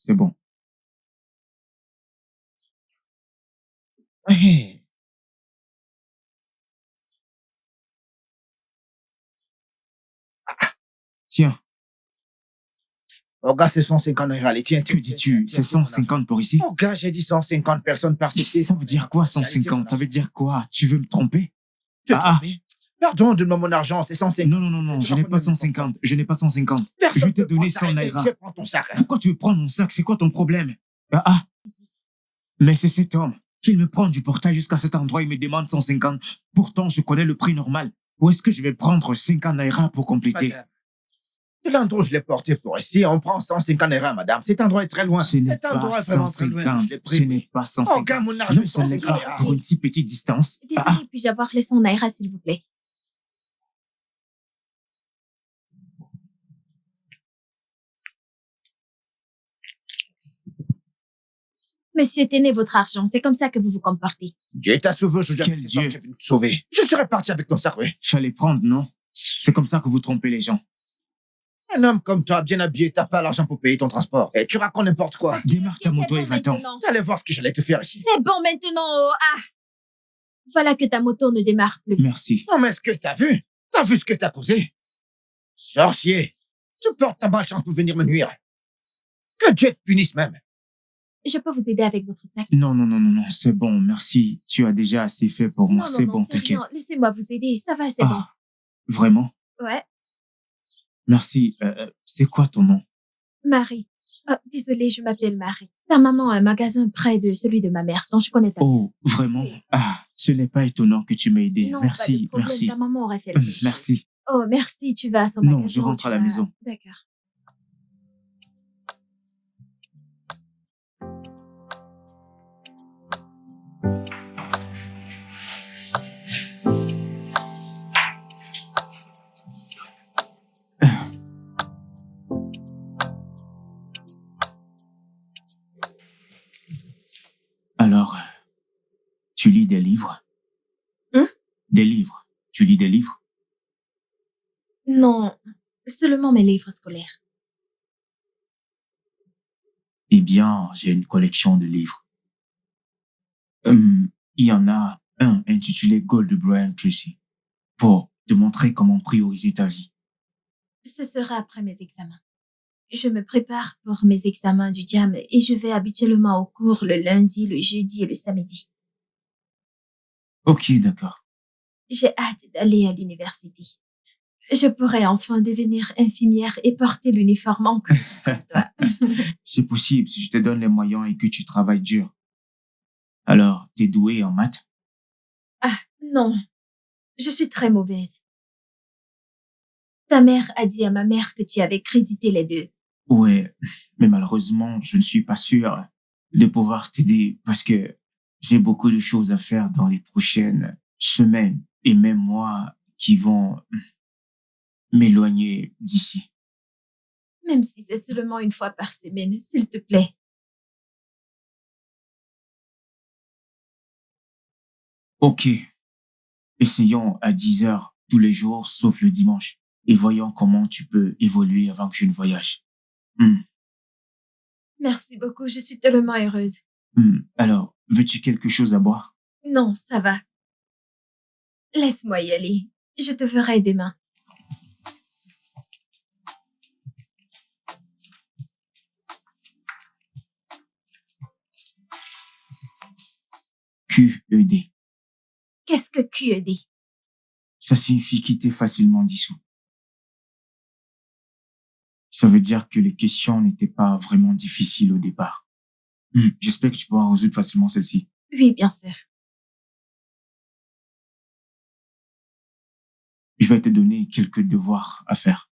c'est bon. Hé, Tiens, oh gars, c'est 150 naira. Allez, tiens, que tiens, tiens, dis-tu? tiens, C'est tiens, ton argent. 150 pour ici? Oh gars, j'ai dit 150 personnes par cité. Ça veut dire quoi, 150? Ça veut dire quoi? Tu veux me tromper? Tu t'es Ah, ah. trompé. Pardon, donne-moi mon argent, c'est 150. Non, non, non, non, Tu je n'ai pas reconnais n'importe 150. Je n'ai pas 150. Personne Je ne t'ai peut donné prendre ça. 100 Allez, naira. je prends ton sac. Pourquoi tu veux prendre mon sac? C'est quoi ton problème? Ah, ah. Mais c'est cet homme. Il me prend du portail jusqu'à cet endroit, il me demande 150. Pourtant, je connais le prix normal. Où est-ce que je vais prendre 50 naira pour compléter? Madame, de l'endroit où je l'ai porté pour ici, on prend 150 naira, madame. Cet endroit est très loin. Ce n'est Cet pas endroit est vraiment très loin. 150. Je l'ai Ce pris. n'est pas Oh 150. gars, mon argent est 100 150 naira naira. pour une si petite distance. Ah, Désolée, ah. puis-je avoir les 100 naira, s'il vous plaît? Monsieur, tenez votre argent. C'est comme ça que vous vous comportez. Dieu t'a sauvé aujourd'hui. Quel C'est ça Dieu? qui est venu te sauver. Je serais parti avec ton sac, oui. Fallait prendre, non? C'est comme ça que vous trompez les gens. Un homme comme toi, bien habillé, t'as pas l'argent pour payer ton transport. Et tu racontes n'importe quoi. Démarre ta Ok, moto c'est et bon va-t'en. maintenant. Tu allais voir ce que j'allais te faire ici. C'est bon maintenant. Oh, ah! Voilà que ta moto ne démarre plus. Merci. Non, mais est-ce que t'as vu? T'as vu ce que t'as causé? Sorcier. Tu portes ta malchance pour venir me nuire. Que Dieu te punisse même. Je peux vous aider avec votre sac? Non, non, non, non, non, c'est bon, merci. Tu as déjà assez fait pour moi, Non, c'est non, bon, non, c'est t'inquiète. rien. Laissez-moi vous aider. Ça va, c'est Ah, vraiment? bon. Ouais. Merci. C'est quoi ton nom? Marie. Oh, désolée, je m'appelle Marie. Ta maman a un magasin près de celui de ma mère, donc je connais ta mère. Oh, vraiment? Oui. Ah, ce n'est pas étonnant que tu m'aies aidé. Non, pas de Merci, problème. merci. Ta maman aurait fait la même chose. Merci. Oh, merci, tu vas à son Non, magasin. je rentre tu à la vas- maison. D'accord. Alors, tu lis des livres? Hein? Des livres. Tu lis des livres? Non, seulement mes livres scolaires. Eh bien, j'ai une collection de livres. Il y en a un intitulé Gold de Brian Tracy pour te montrer comment prioriser ta vie. Ce sera après mes examens. Je me prépare pour mes examens du JAM et je vais habituellement au cours le lundi, le jeudi et le samedi. Ok, d'accord. J'ai hâte d'aller à l'université. Je pourrai enfin devenir infirmière et porter l'uniforme en cuir comme toi. C'est possible si je te donne les moyens et que tu travailles dur. Alors, t'es doué en maths? Ah, non. Je suis très mauvaise. Ta mère a dit à ma mère que tu avais crédité les deux. Ouais, mais malheureusement, je ne suis pas sûr de pouvoir t'aider parce que j'ai beaucoup de choses à faire dans les prochaines semaines et même mois qui vont m'éloigner d'ici. Même si c'est seulement une fois par semaine, s'il te plaît. Ok, essayons à 10 heures tous les jours sauf le dimanche et voyons comment tu peux évoluer avant que je ne voyage. Merci beaucoup, je suis tellement heureuse. Alors, veux-tu quelque chose à boire? Non, ça va. Laisse-moi y aller. Je te ferai demain. QED. Qu'est-ce que QED? Ça signifie quitter facilement dissous. Ça veut dire que les questions n'étaient pas vraiment difficiles au départ. J'espère que tu pourras résoudre facilement celle-ci. Oui, bien sûr. Je vais te donner quelques devoirs à faire.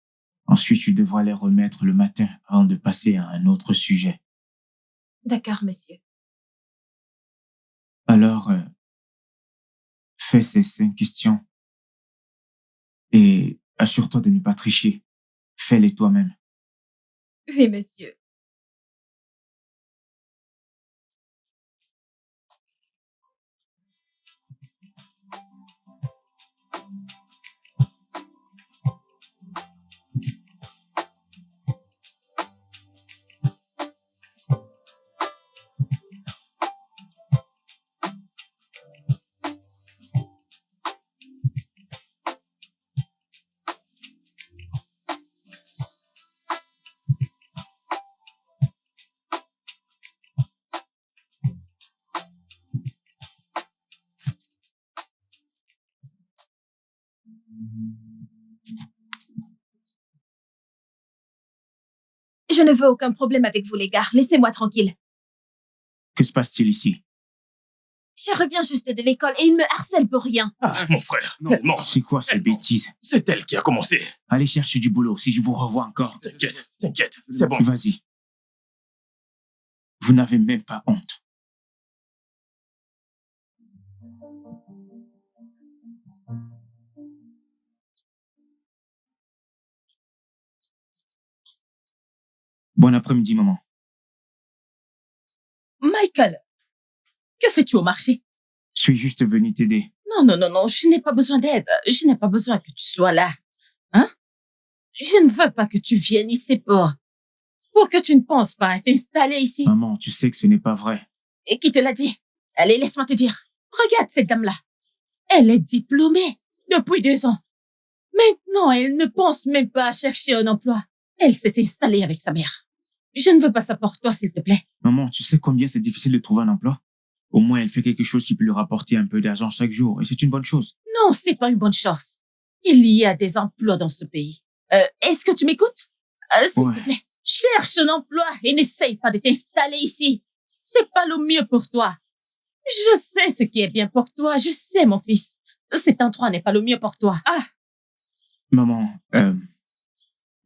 Ensuite, tu devras les remettre le matin avant de passer à un autre sujet. D'accord, monsieur. Alors, fais ces 5 questions et assure-toi de ne pas tricher. Fais-les toi-même. Oui, monsieur. Je ne veux aucun problème avec vous, les gars. Laissez-moi tranquille. Que se passe-t-il ici? Je reviens juste de l'école et il me harcèle pour rien. Ah, mon frère, non, non. C'est quoi ces bêtises? C'est elle qui a commencé. Allez chercher du boulot si je vous revois encore. T'inquiète, c'est bon. Vas-y. Vous n'avez même pas honte. Bon après-midi, maman. Michael, que fais-tu au marché? Je suis juste venu t'aider. Non, je n'ai pas besoin d'aide. Je n'ai pas besoin que tu sois là. Hein? Je ne veux pas que tu viennes ici pour que tu ne penses pas à t'installer ici. Maman, tu sais que ce n'est pas vrai. Et qui te l'a dit? Allez, laisse-moi te dire. Regarde cette dame-là. Elle est diplômée depuis 2 ans. Maintenant, elle ne pense même pas à chercher un emploi. Elle s'est installée avec sa mère. Je ne veux pas ça pour toi, s'il te plaît. Maman, tu sais combien c'est difficile de trouver un emploi? Au moins, elle fait quelque chose qui peut lui rapporter un peu d'argent chaque jour. Et c'est une bonne chose. Non, c'est pas une bonne chose. Il y a des emplois dans ce pays. Est-ce que tu m'écoutes? S'il te plaît, cherche un emploi et n'essaye pas de t'installer ici. C'est pas le mieux pour toi. Je sais ce qui est bien pour toi. Je sais, mon fils. Cet endroit n'est pas le mieux pour toi. Ah, Maman,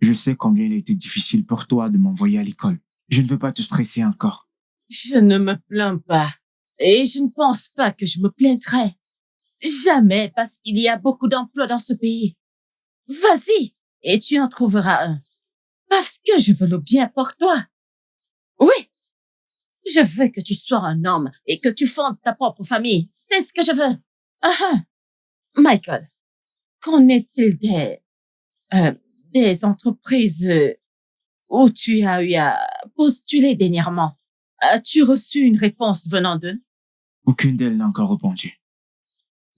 je sais combien il a été difficile pour toi de m'envoyer à l'école. Je ne veux pas te stresser encore. je ne me plains pas. Et je ne pense pas que je me plaindrai. Jamais, parce qu'il y a beaucoup d'emplois dans ce pays. Vas-y, et tu en trouveras un. Parce que je veux le bien pour toi. Oui, je veux que tu sois un homme et que tu fondes ta propre famille. C'est ce que je veux. Ah ah. Michael, qu'en est-il des entreprises où tu as eu à postuler dernièrement? As-tu reçu une réponse venant d'eux? Aucune d'elles n'a encore répondu.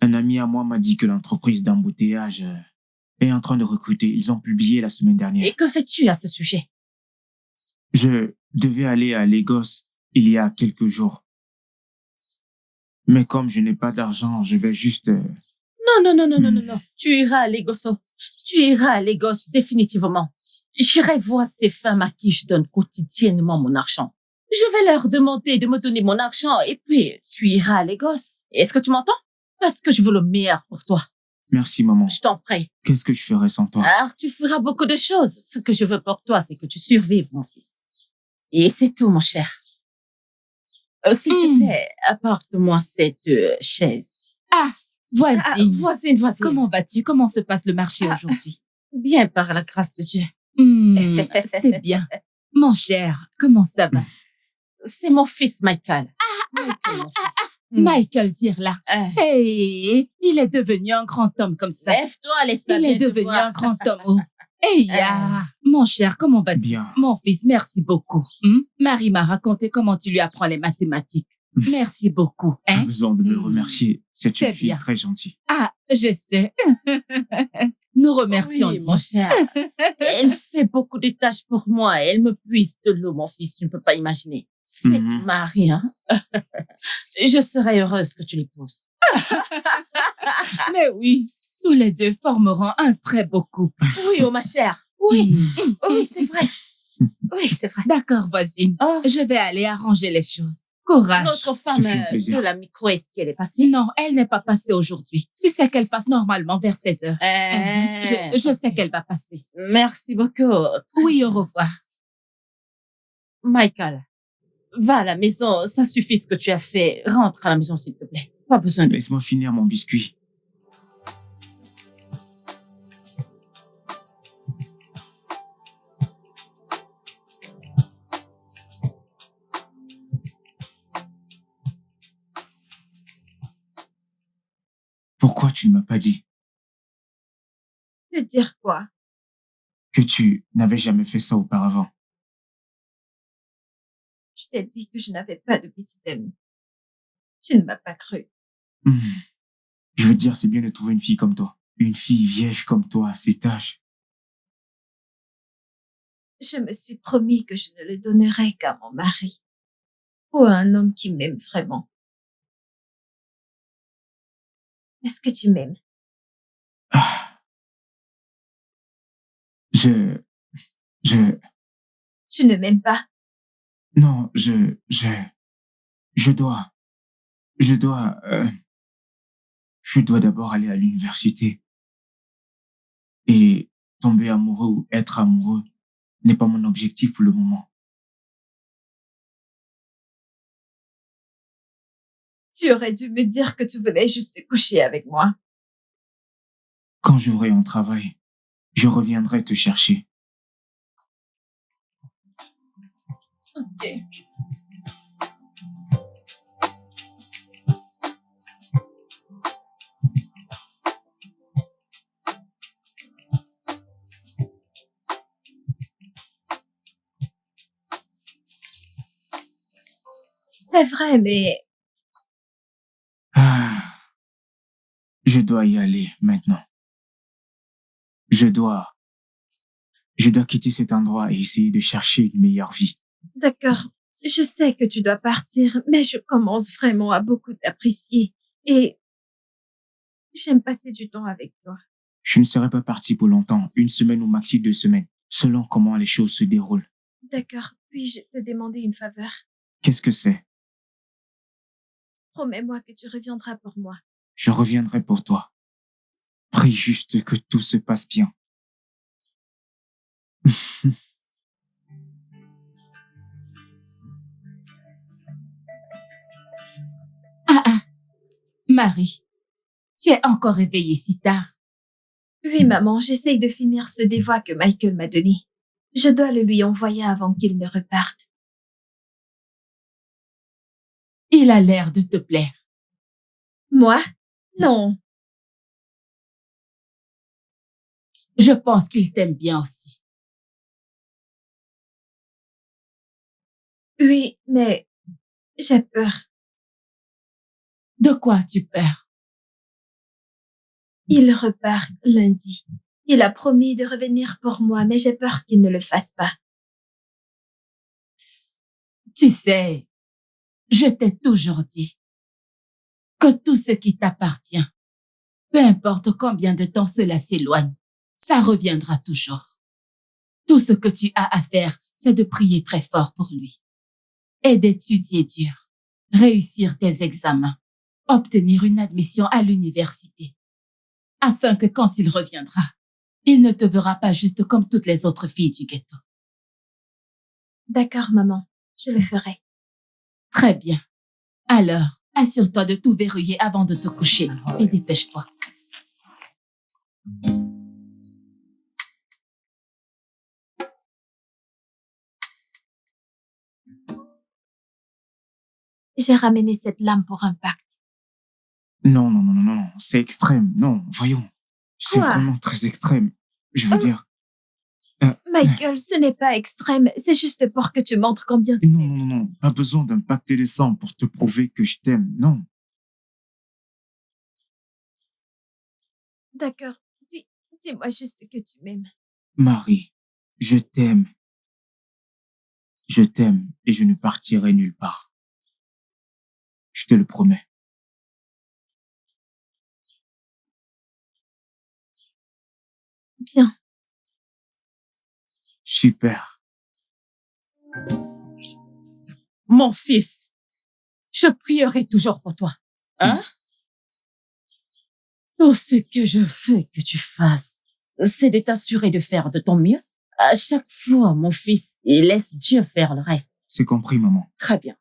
Un ami à moi m'a dit que l'entreprise d'embouteillage est en train de recruter. Ils ont publié la semaine dernière. Et que fais-tu à ce sujet? Je devais aller à Lagos il y a quelques jours. Mais comme je n'ai pas d'argent, je vais juste... Non. Tu iras à Lagos. Tu iras à Lagos définitivement. J'irai voir ces femmes à qui je donne quotidiennement mon argent. Je vais leur demander de me donner mon argent et puis tu iras à Lagos. Est-ce que tu m'entends? Parce que je veux le meilleur pour toi. Merci, maman. Je t'en prie. Qu'est-ce que je ferais sans toi? Alors, tu feras beaucoup de choses. Ce que je veux pour toi, c'est que tu survives, mon fils. Et c'est tout, mon cher. S'il te plaît, apporte-moi cette chaise. Voisine, Voisine. comment vas-tu? Comment se passe le marché aujourd'hui? Bien, par la grâce de Dieu. C'est bien. Mon cher, comment ça va? C'est mon fils, Michael. Michael, mon fils. Michael Dirla. Hey, il est devenu un grand homme comme ça. Lève-toi, laisse-la Il est bien te devenu voir. un grand homme. Oh. Hey, mon cher, comment vas-tu? Bien. Mon fils, merci beaucoup. Marie m'a raconté comment tu lui apprends les mathématiques. Merci beaucoup. Pas Hein? besoin de me remercier. C'est C'est une fille bien. très gentille. Ah, je sais. Nous remercions Oui, Dieu. mon cher. Elle fait beaucoup de tâches pour moi. Elle me puise de l'eau, mon fils. Tu ne peux pas imaginer. Cette Marie, hein? Je serais heureuse que tu l'épouses. Mais oui, tous les deux formeront un très beau couple. Oui, oh, ma chère. Oui, Mm. oui, c'est vrai. Oui, c'est vrai. D'accord, voisine. Oh, Je vais aller arranger les choses. Courage. notre femme fait un plaisir. de la micro, est-ce qu'elle est passée? Non, elle n'est pas passée aujourd'hui. Tu sais qu'elle passe normalement vers 16 heures. Je sais qu'elle va passer. Merci beaucoup. Oui, au revoir. Michael, va à la maison. Ça suffit ce que tu as fait. Rentre à la maison, s'il te plaît. Pas besoin de... Laisse-moi finir mon biscuit. Pourquoi tu ne m'as pas dit De dire quoi? que tu n'avais jamais fait ça auparavant? Je t'ai dit que je n'avais pas de petite amie. Tu ne m'as pas cru. Hmm. Je veux dire, c'est bien de trouver une fille comme toi. Une fille vierge comme toi à cet âge. Je me suis promis que je ne le donnerais qu'à mon mari. Ou à un homme qui m'aime vraiment. Est-ce que tu m'aimes? Ah. Je... Tu ne m'aimes pas. Non, je dois, je dois, je dois d'abord aller à l'université. Et tomber amoureux ou être amoureux n'est pas mon objectif pour le moment. Tu aurais dû me dire que tu venais juste coucher avec moi. Quand j'aurai un travail, je reviendrai te chercher. Ok. C'est vrai, mais Ah, je dois y aller maintenant. Je dois quitter cet endroit et essayer de chercher une meilleure vie. d'accord. Je sais que tu dois partir, mais je commence vraiment à beaucoup t'apprécier. Et j'aime passer du temps avec toi. Je ne serai pas parti pour longtemps, 1 semaine ou maxi 2 semaines, selon comment les choses se déroulent. D'accord. Puis-je te demander une faveur? Qu'est-ce que c'est? Promets-moi que tu reviendras pour moi. Je reviendrai pour toi. Prie juste que tout se passe bien. Marie, tu es encore réveillée si tard. Oui, maman, j'essaye de finir ce devoir que Michael m'a donné. Je dois le lui envoyer avant qu'il ne reparte. Il a l'air de te plaire. Moi? Non. Je pense qu'il t'aime bien aussi. Oui, mais j'ai peur. De quoi tu peurs? Il repart lundi. Il a promis de revenir pour moi, mais j'ai peur qu'il ne le fasse pas. Tu sais, je t'ai toujours dit que tout ce qui t'appartient, peu importe combien de temps cela s'éloigne, ça reviendra toujours. Tout ce que tu as à faire, c'est de prier très fort pour lui et d'étudier dur, réussir tes examens, obtenir une admission à l'université, afin que quand il reviendra, il ne te verra pas juste comme toutes les autres filles du ghetto. D'accord, maman. Je le ferai. Très bien. Alors, assure-toi de tout verrouiller avant de te coucher et dépêche-toi. J'ai ramené cette lame pour un pacte. Non, non, non, non, non, c'est extrême. Non, voyons. C'est Quoi? vraiment très extrême. Je veux dire... Michael, ce n'est pas extrême. C'est juste pour que tu montres combien tu Non, m'aimes. non, non, non. Pas besoin d'un pacte de sang pour te prouver que je t'aime. Non. D'accord. Dis-moi juste que tu m'aimes. Marie, je t'aime. Je t'aime et je ne partirai nulle part. Je te le promets. Bien. Super. Mon fils, je prierai toujours pour toi. Hein? Tout ce que je veux que tu fasses, c'est de t'assurer de faire de ton mieux. À chaque fois, mon fils, et laisse Dieu faire le reste. C'est compris, maman. Très bien.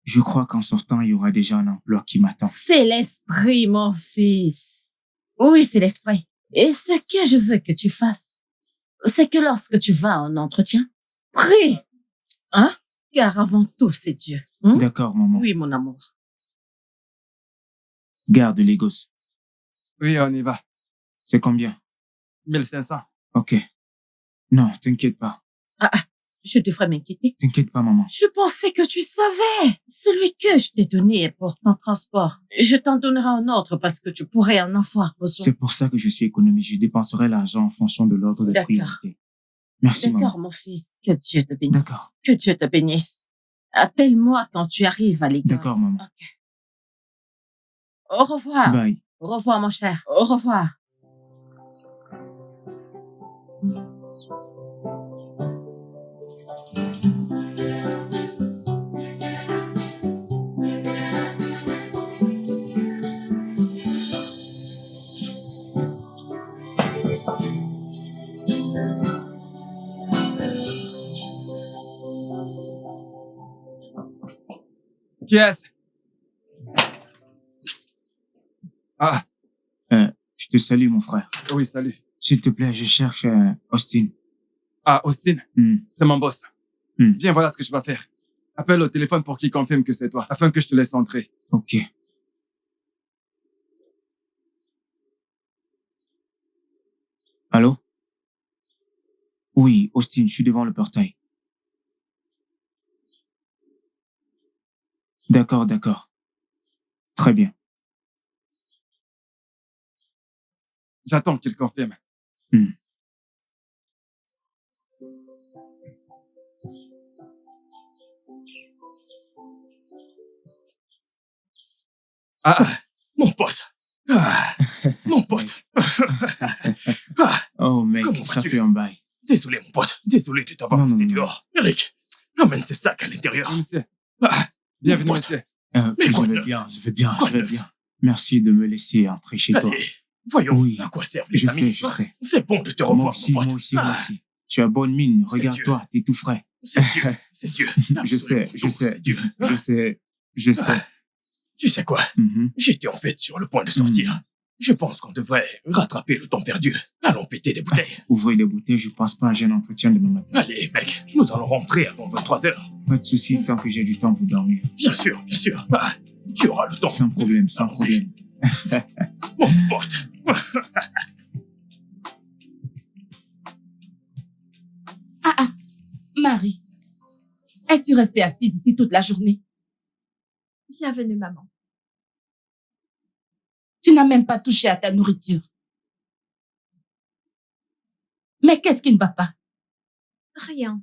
Je crois qu'en sortant, il y aura déjà un emploi qui m'attend. C'est l'esprit, mon fils. Oui, c'est l'esprit. Et ce que je veux que tu fasses, c'est que lorsque tu vas en entretien, prie. Hein? Car avant tout, c'est Dieu. Hein? D'accord, maman. Oui, mon amour. Garde les gosses. Oui, on y va. C'est combien? 1500. Ok. Non, t'inquiète pas. Je devrais m'inquiéter. T'inquiète pas, maman. Je pensais que tu savais. Celui que je t'ai donné est pour ton transport. Je t'en donnerai un autre parce que tu pourrais en avoir besoin. C'est pour ça que je suis économiste. Je dépenserai l'argent en fonction de l'ordre de D'accord. priorité. Merci, maman. D'accord, mon fils. Que Dieu te bénisse. D'accord. Que Dieu te bénisse. Appelle-moi quand tu arrives à l'église. D'accord, maman. Ok. Au revoir. Bye. Au revoir, mon cher. Au revoir. Qui est-ce? Ah, Je te salue, mon frère. oui, salut. S'il te plaît, je cherche Austin. Ah, Austin, Hmm. c'est mon boss. Hmm. Bien, voilà ce que je vais faire. Appelle au téléphone pour qu'il confirme que c'est toi, afin que je te laisse entrer. Ok. Allô? Oui, Austin, je suis devant le portail. D'accord, d'accord. Très bien. J'attends qu'il confirme. Hmm. Ah, mon pote. Ah, mon pote. Ah, Oh, mec, Comment ça vas-tu? fait un bail. désolé, mon pote. Désolé de t'avoir Non, non, laissé non. dehors. Eric, amène ces sacs à l'intérieur. Oui, monsieur. Ah, Bienvenue, mon pote. monsieur. Mais quoi de Je vais neuf? bien, je vais bien, Quoi je de vais neuf? bien. Merci de me laisser entrer chez toi. Allez, voyons Oui, à quoi servent les je amis. sais, je sais. C'est bon de te Moi revoir, aussi, mon pote. moi aussi, moi Ah, aussi. Tu as bonne mine, C'est regarde-toi, t'es tout frais. c'est Dieu, c'est Dieu. Je sais, Absolument je tout, sais, c'est Dieu. je sais, je sais. Ah, tu sais quoi? Mhm. J'étais en fait sur le point de sortir. Je pense qu'on devrait rattraper le temps perdu. Allons péter des bouteilles. Ouvrez les bouteilles, je passe pas à un entretien demain matin. Allez, mec, nous allons rentrer avant 23h. Pas de soucis tant que j'ai du temps pour dormir. Bien sûr, bien sûr. Ah, tu auras le temps. Sans problème, sans Allons-y. problème. Mon pote. Ah, Marie, es-tu restée assise ici toute la journée? Bienvenue, maman. Tu n'as même pas touché à ta nourriture. Mais qu'est-ce qui ne va pas? Rien.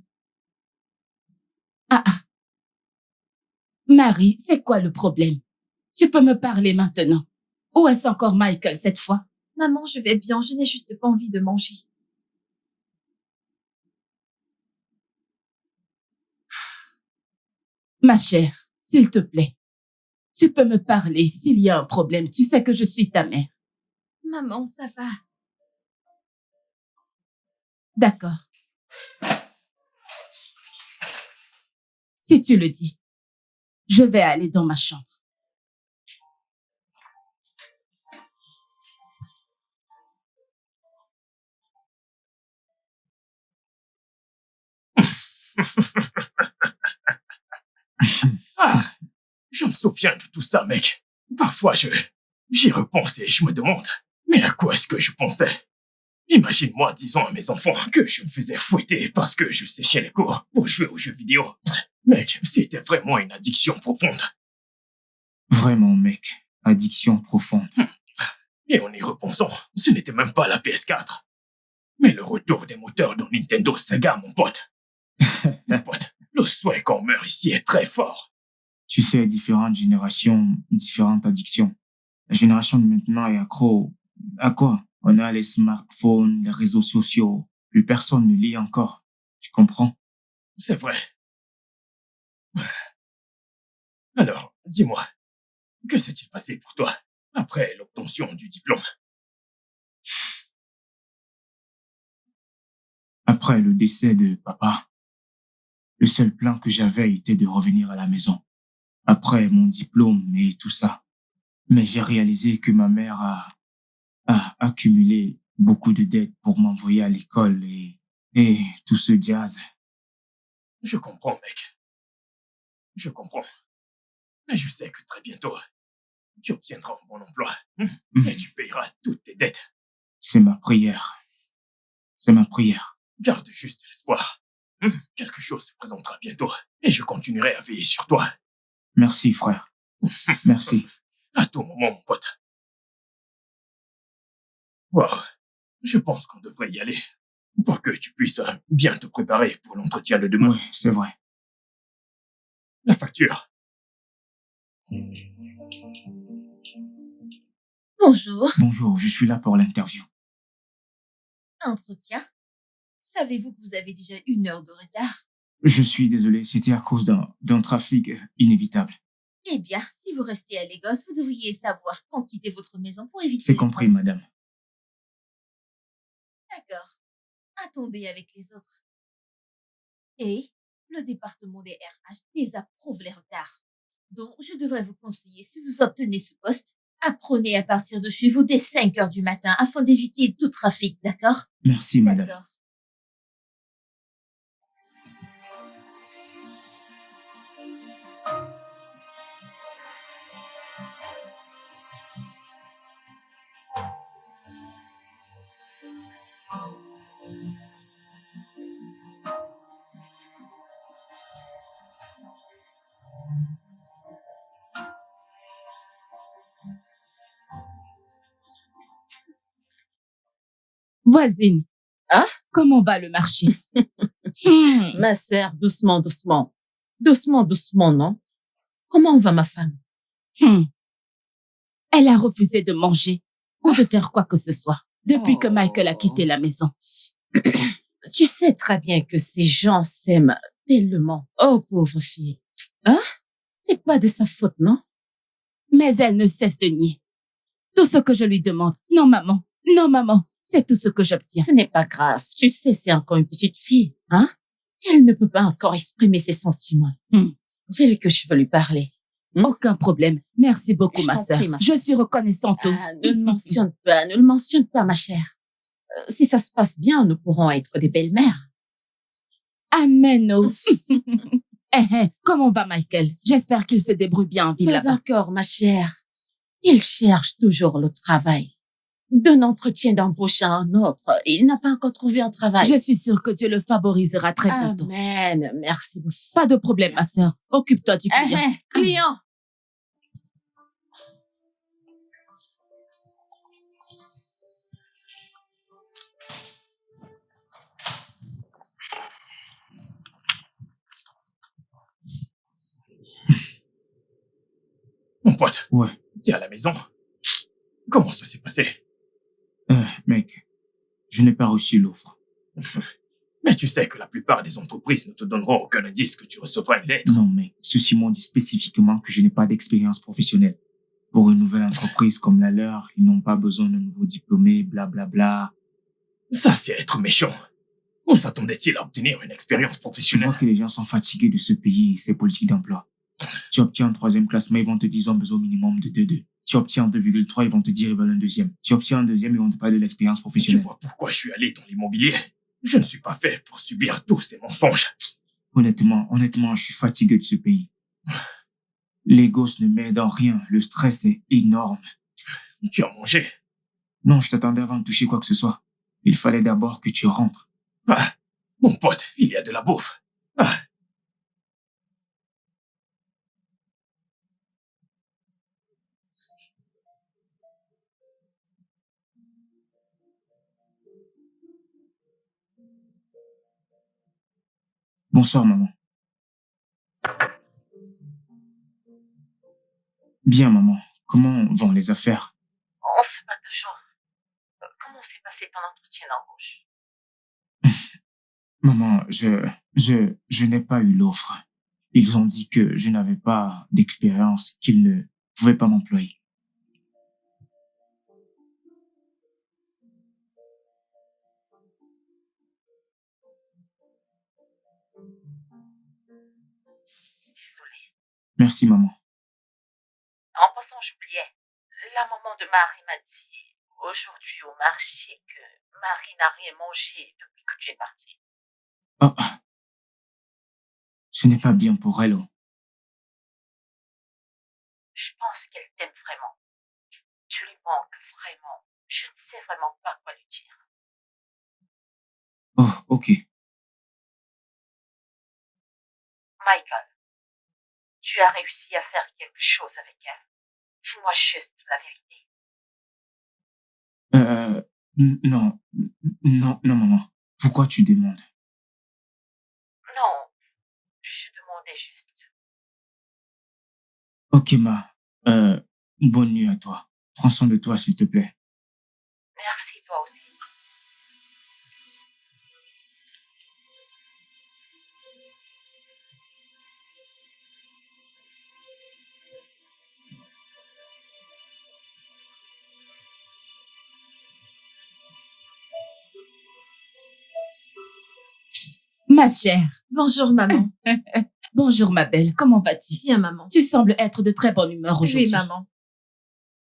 Ah. Marie, c'est quoi le problème? Tu peux me parler maintenant. Ou est-ce encore Michael cette fois? Maman, je vais bien, je n'ai juste pas envie de manger. Ma chère, s'il te plaît, tu peux me parler s'il y a un problème. Tu sais que je suis ta mère. Maman, ça va. D'accord. Si tu le dis, je vais aller dans ma chambre. Ah, je me souviens de tout ça, mec. Parfois, j'y repense et je me demande, mais à quoi est-ce que je pensais? Imagine-moi disant à mes enfants que je me faisais fouetter parce que je séchais les cours pour jouer aux jeux vidéo. Mec, c'était vraiment une addiction profonde. Vraiment, mec. Addiction profonde. Et en y repensant, ce n'était même pas la PS4. Mais le retour des moteurs dans Nintendo Sega, mon pote. Mon pote, le souhait qu'on meurt ici est très fort. Tu sais, différentes générations, différentes addictions. La génération de maintenant est accro. À quoi? On a les smartphones, les réseaux sociaux. Plus personne ne lit encore. Tu comprends? C'est vrai. Alors, dis-moi, que s'est-il passé pour toi après l'obtention du diplôme? Après le décès de papa, le seul plan que j'avais était de revenir à la maison. Après mon diplôme et tout ça. Mais j'ai réalisé que ma mère a accumulé beaucoup de dettes pour m'envoyer à l'école et tout ce jazz. Je comprends, mec. Je comprends. Mais je sais que très bientôt, tu obtiendras un bon emploi. Et tu payeras toutes tes dettes. C'est ma prière. C'est ma prière. Garde juste l'espoir. Quelque chose se présentera bientôt. Et je continuerai à veiller sur toi. Merci, frère. Merci. À tout moment, mon pote. Wow. Je pense qu'on devrait y aller. Pour que tu puisses bien te préparer pour l'entretien de demain. Oui, c'est vrai. La facture. Bonjour. Bonjour, je suis là pour l'interview. Entretien. Savez-vous que vous avez déjà 1 heure de retard? Je suis désolé, c'était à cause d'un trafic inévitable. Eh bien, si vous restez à Lagos, vous devriez savoir quand quitter votre maison pour éviter C'est les compris, trafics. madame. D'accord. Attendez avec les autres. Et le département des RH désapprouve les retards. Donc, je devrais vous conseiller, si vous obtenez ce poste, apprenez à partir de chez vous dès 5 heures du matin afin d'éviter tout trafic, d'accord? Merci, madame. D'accord. Voisine. Hein? Comment va le marché? Ma sœur, doucement, doucement. Doucement, doucement, non? Comment va ma femme? Elle a refusé de manger ou de faire quoi que ce soit depuis que Michael a quitté la maison. Tu sais très bien que ces gens s'aiment tellement. Oh, pauvre fille. Hein? C'est pas de sa faute, non? Mais elle ne cesse de nier. Tout ce que je lui demande, non maman, c'est tout ce que j'obtiens. Ce n'est pas grave. Tu sais, c'est encore une petite fille, hein? Elle ne peut pas encore exprimer ses sentiments. Dis-lui que je veux lui parler. Aucun problème. Merci beaucoup, Je ma t'en sœur. prie, ma Je suis reconnaissante. Ne le mentionne pas, ma chère. Si ça se passe bien, nous pourrons être des belles-mères. Amen. Oh. Comment va Michael? J'espère qu'il se débrouille bien en ville Pas là-bas. encore, ma chère. Il cherche toujours le travail. D'un entretien d'embauche à un autre, il n'a pas encore trouvé un travail. Je suis sûre que Dieu le favorisera très bientôt. Amen. Merci beaucoup. Pas de problème, ma sœur. Occupe-toi du client. Client. Mon pote, Ouais. t'es à la maison? Comment ça s'est passé? Mec, je n'ai pas reçu l'offre. Mais tu sais que la plupart des entreprises ne te donneront aucun indice que tu recevras une lettre. Non, mec, ceux-ci m'ont dit spécifiquement que je n'ai pas d'expérience professionnelle. Pour une nouvelle entreprise comme la leur, ils n'ont pas besoin de nouveaux diplômés, blablabla. Ça, c'est être méchant. Où s'attendait-il à obtenir une expérience Tu professionnelle? vois que les gens sont fatigués de ce pays et ses politiques d'emploi. Tu obtiens un 3e classement, ils vont te dire ils ont besoin au minimum de 2,2. Tu obtiens un 2,3, ils vont te dire ils veulent un 2e. Tu obtiens un 2e, ils vont te parler de l'expérience Tu professionnelle. vois pourquoi je suis allé dans l'immobilier? Je ne suis pas fait pour subir tous ces mensonges. Honnêtement, je suis fatigué de ce pays. Les gosses ne m'aident en rien. Le stress est énorme. Tu as mangé? Non, je t'attendais avant de toucher quoi que ce soit. Il fallait d'abord que tu rentres. Ah, mon pote, il y a de la bouffe. Ah, Bonsoir, maman. Bien, maman. Comment vont les affaires? On sait pas toujours. Comment s'est passé ton entretien d'embauche? Maman, je n'ai pas eu l'offre. Ils ont dit que je n'avais pas d'expérience, qu'ils ne pouvaient pas m'employer. Désolée. Merci, maman. En passant, j'oubliais. La maman de Marie m'a dit aujourd'hui au marché que Marie n'a rien mangé depuis que tu es parti. Oh, ce n'est pas bien pour elle. Oh. Je pense qu'elle t'aime vraiment. Tu lui manques vraiment. Je ne sais vraiment pas quoi lui dire. Oh, ok. Michael, tu as réussi à faire quelque chose avec elle. Dis-moi juste la vérité. Non, maman. Pourquoi tu demandes? Non, je demandais juste. Ok, ma. Bonne nuit à toi. Prends soin de toi, s'il te plaît. Merci, toi aussi. Ma chère. Bonjour, maman. Bonjour ma belle, comment vas-tu? Bien, maman. Tu sembles être de très bonne humeur aujourd'hui. Oui, maman.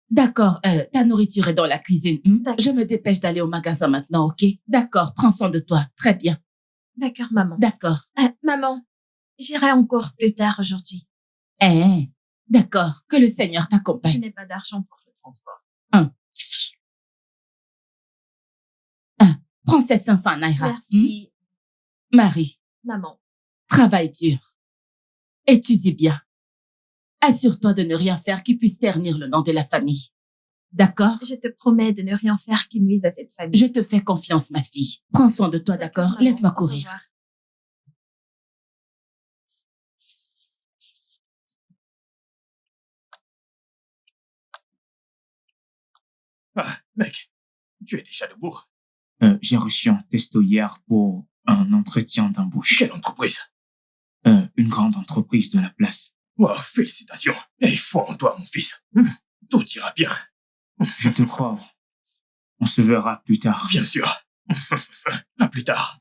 D'accord, ta nourriture est dans la cuisine. D'accord. Je me dépêche d'aller au magasin maintenant, ok? D'accord, prends soin de toi. Très bien. D'accord, maman. D'accord. Maman, j'irai encore plus tard aujourd'hui. D'accord, que le Seigneur Je t'accompagne. n'ai pas d'argent pour le transport. Prends ces 500 naira. Merci, Marie, maman. travaille dur. Étudie bien. Assure-toi de ne rien faire qui puisse ternir le nom de la famille. D'accord? Je te promets de ne rien faire qui nuise à cette famille. Je te fais confiance, ma fille. Prends soin de toi, d'accord? maman. Laisse-moi Au courir. revoir. Ah, mec, tu es déjà debout. J'ai reçu un testo hier pour un entretien d'embauche. Quelle entreprise? Une grande entreprise de la place. Wow, félicitations. Et foi en toi, mon fils. Tout ira bien. Je te crois. On se verra plus tard. Bien sûr. À plus tard.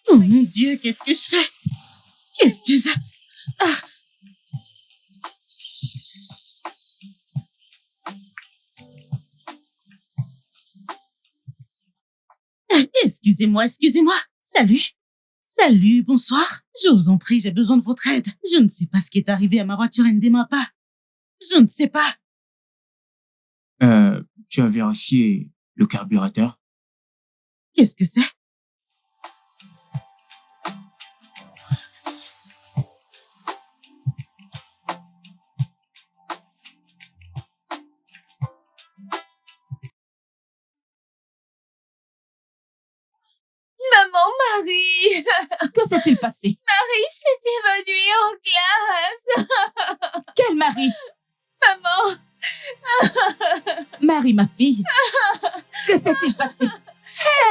Oh mon Dieu, qu'est-ce que je fais? Qu'est-ce que je... Excusez-moi. Salut, bonsoir. Je vous en prie, j'ai besoin de votre aide. Je ne sais pas ce qui est arrivé à ma voiture, elle ne démarre pas. Je ne sais pas. Tu as vérifié le carburateur? Qu'est-ce que c'est? Maman, Marie! Que s'est-il passé? Marie s'est évanouie en classe! Quelle Marie? Maman! Marie, ma fille. Que s'est-il passé?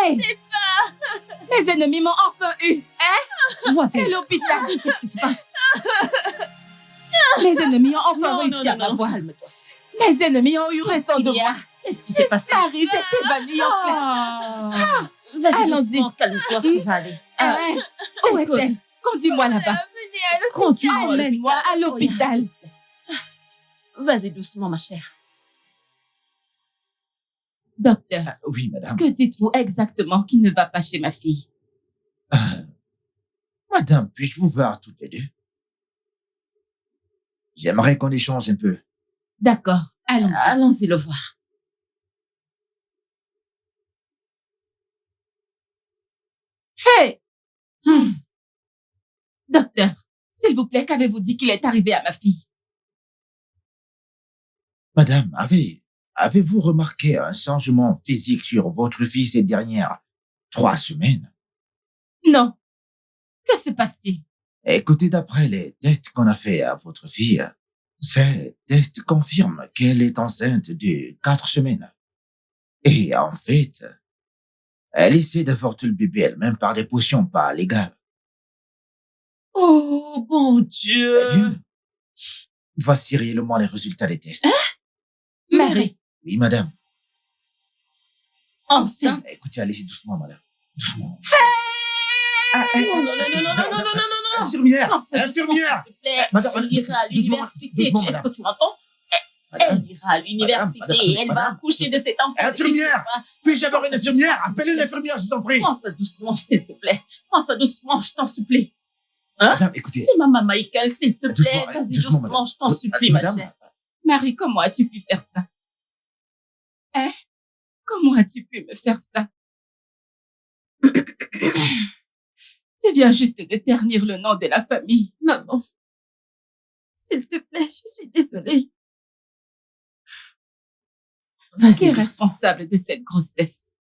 Hey! Je sais pas! Les ennemis m'ont enfin eu, hein? Voisin. Quel hôpital? Qu'est-ce qui se passe? Les ennemis ont enfin Non, réussi à m'avoir. calme-toi. Mes ennemis ont eu raison de moi. Qu'est-ce qui s'est passé? Marie s'est évanouie en classe. Vas-y, Allons-y. doucement, calme-toi, ça va aller. Hein? Où écoute. est-elle? Conduis-moi là-bas. Venez à l'hôpital! Conduis-moi à Emmène-moi à l'hôpital. Vas-y doucement, ma chère. Docteur, Oui, madame. que dites-vous exactement qui ne va pas chez ma fille? Madame, puis-je vous voir toutes les deux? J'aimerais qu'on échange un peu. D'accord, allons-y. Allons-y le voir. Hey! Docteur, s'il vous plaît, qu'avez-vous dit qu'il est arrivé à ma fille? Madame, avez-vous remarqué un changement physique sur votre fille ces dernières 3 semaines? Non. Que se passe-t-il? Écoutez, d'après les tests qu'on a fait à votre fille, ces tests confirment qu'elle est enceinte de 4 semaines. Et en fait, elle essaie d'avorter le bébé elle-même par des potions pas légales. Oh, bon Dieu. Eh bien, voici réellement les résultats des tests. Marie, Oui, madame. enceinte. Écoutez, allez-y doucement, madame. Doucement. Non, non, non, non, non, non, non, non, non. Infirmière! Non, fais Infirmière! S'il te plaît. Madame, Elle ira à doucement, l'université. doucement, Est-ce madame. que tu m'entends? Madame, Elle ira à l'université madame, et elle va madame. accoucher de cet enfant. Infirmière! Puis-je avoir une infirmière? Appelez l'infirmière, je vous en prie. Prends ça doucement, s'il te plaît. Prends ça doucement, je t'en supplie. Hein? Madame, écoutez. C'est maman Michael, s'il te plaît. Doucement, Vas-y doucement, doucement, madame. je t'en supplie, ma Madame, chère. Marie, comment as-tu pu faire ça? Hein? Comment as-tu pu me faire ça? Tu viens juste de ternir le nom de la famille. Maman, s'il te plaît, je suis désolée. Qui est Vas-y, doucement. responsable de cette grossesse?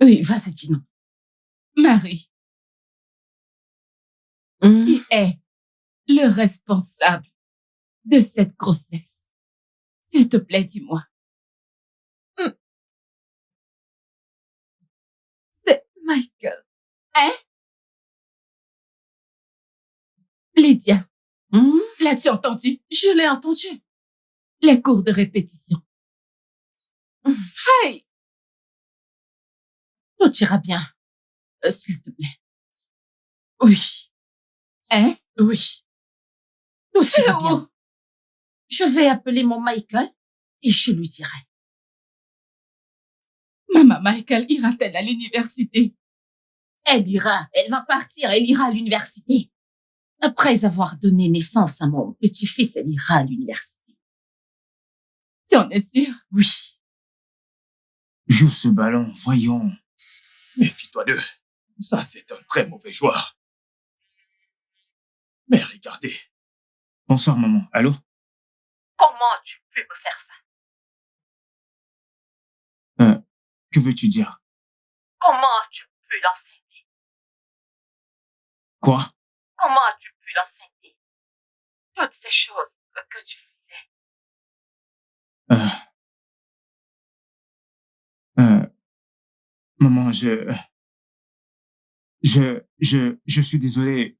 Oui, vas-y, dis-nous. Marie, Hum. qui est le responsable de cette grossesse? S'il te plaît, dis-moi. C'est Michael. Lydia, Hum? l'as-tu entendu? Je l'ai entendu. Les cours de répétition. Hey! Tout ira bien. S'il te plaît. Oui, Hein? oui. Tout C'est ira bien. où? Je vais appeler mon Michael et je lui dirai. Maman Michael ira-t-elle à l'université? Elle ira, elle va partir, elle ira à l'université. Après avoir donné naissance à mon petit-fils, elle ira à l'université. Tu en es sûr? Oui. Joue ce ballon, voyons. Méfie-toi d'eux. Ça, c'est un très mauvais joueur. Mais regardez, Bonsoir, maman. Allô? Comment tu peux me faire ça? Que veux-tu dire? Comment tu peux l'enseigner? Quoi? Comment tu peux l'enseigner? Toutes ces choses que tu faisais. Maman, je suis désolé.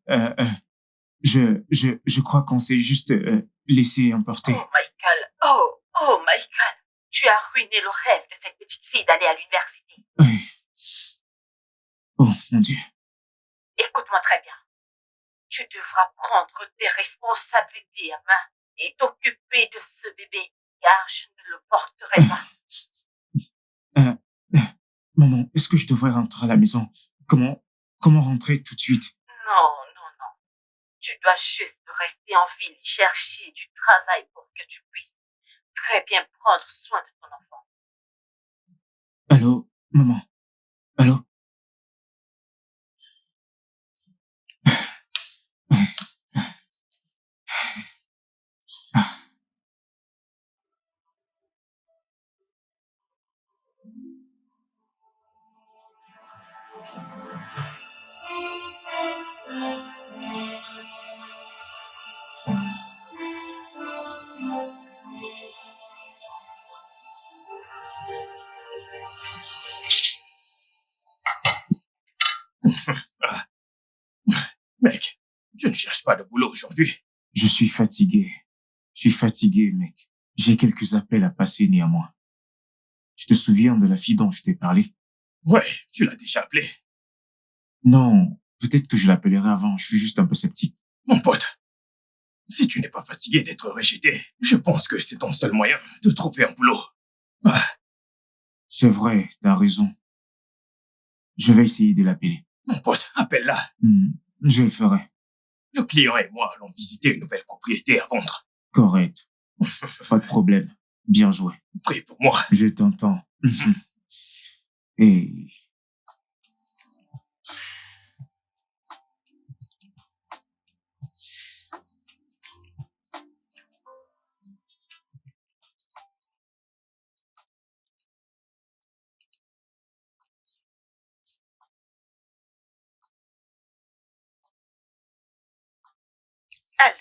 Je crois qu'on s'est juste laissé emporter. Oh, Michael. Oh, Michael. Tu as ruiné le rêve de cette petite fille d'aller à l'université. Oui. Oh, mon Dieu. Écoute-moi très bien. Tu devras prendre tes responsabilités à main et t'occuper de ce bébé, car je ne le porterai pas. Maman, est-ce que je devrais rentrer à la maison? Comment rentrer tout de suite? Non. Tu dois juste rester en ville, chercher du travail pour que tu puisses très bien prendre soin de ton enfant. Allô, maman? Allô? mec, je ne cherche pas de boulot aujourd'hui. Je suis fatigué. Mec. J'ai quelques appels à passer néanmoins. Tu te souviens de la fille dont je t'ai parlé? Ouais, tu l'as déjà appelé. Non, peut-être que je l'appellerai avant. Je suis juste un peu sceptique. Mon pote, si tu n'es pas fatigué d'être rejeté, je pense que c'est ton seul moyen de trouver un boulot. Ah, C'est vrai, t'as raison. Je vais essayer de l'appeler. mon pote, appelle-la. Je le ferai. Le client et moi allons visiter une nouvelle propriété à vendre. Correct. Pas de problème. Bien joué. Prie pour moi. Je t'entends. Et... Allô?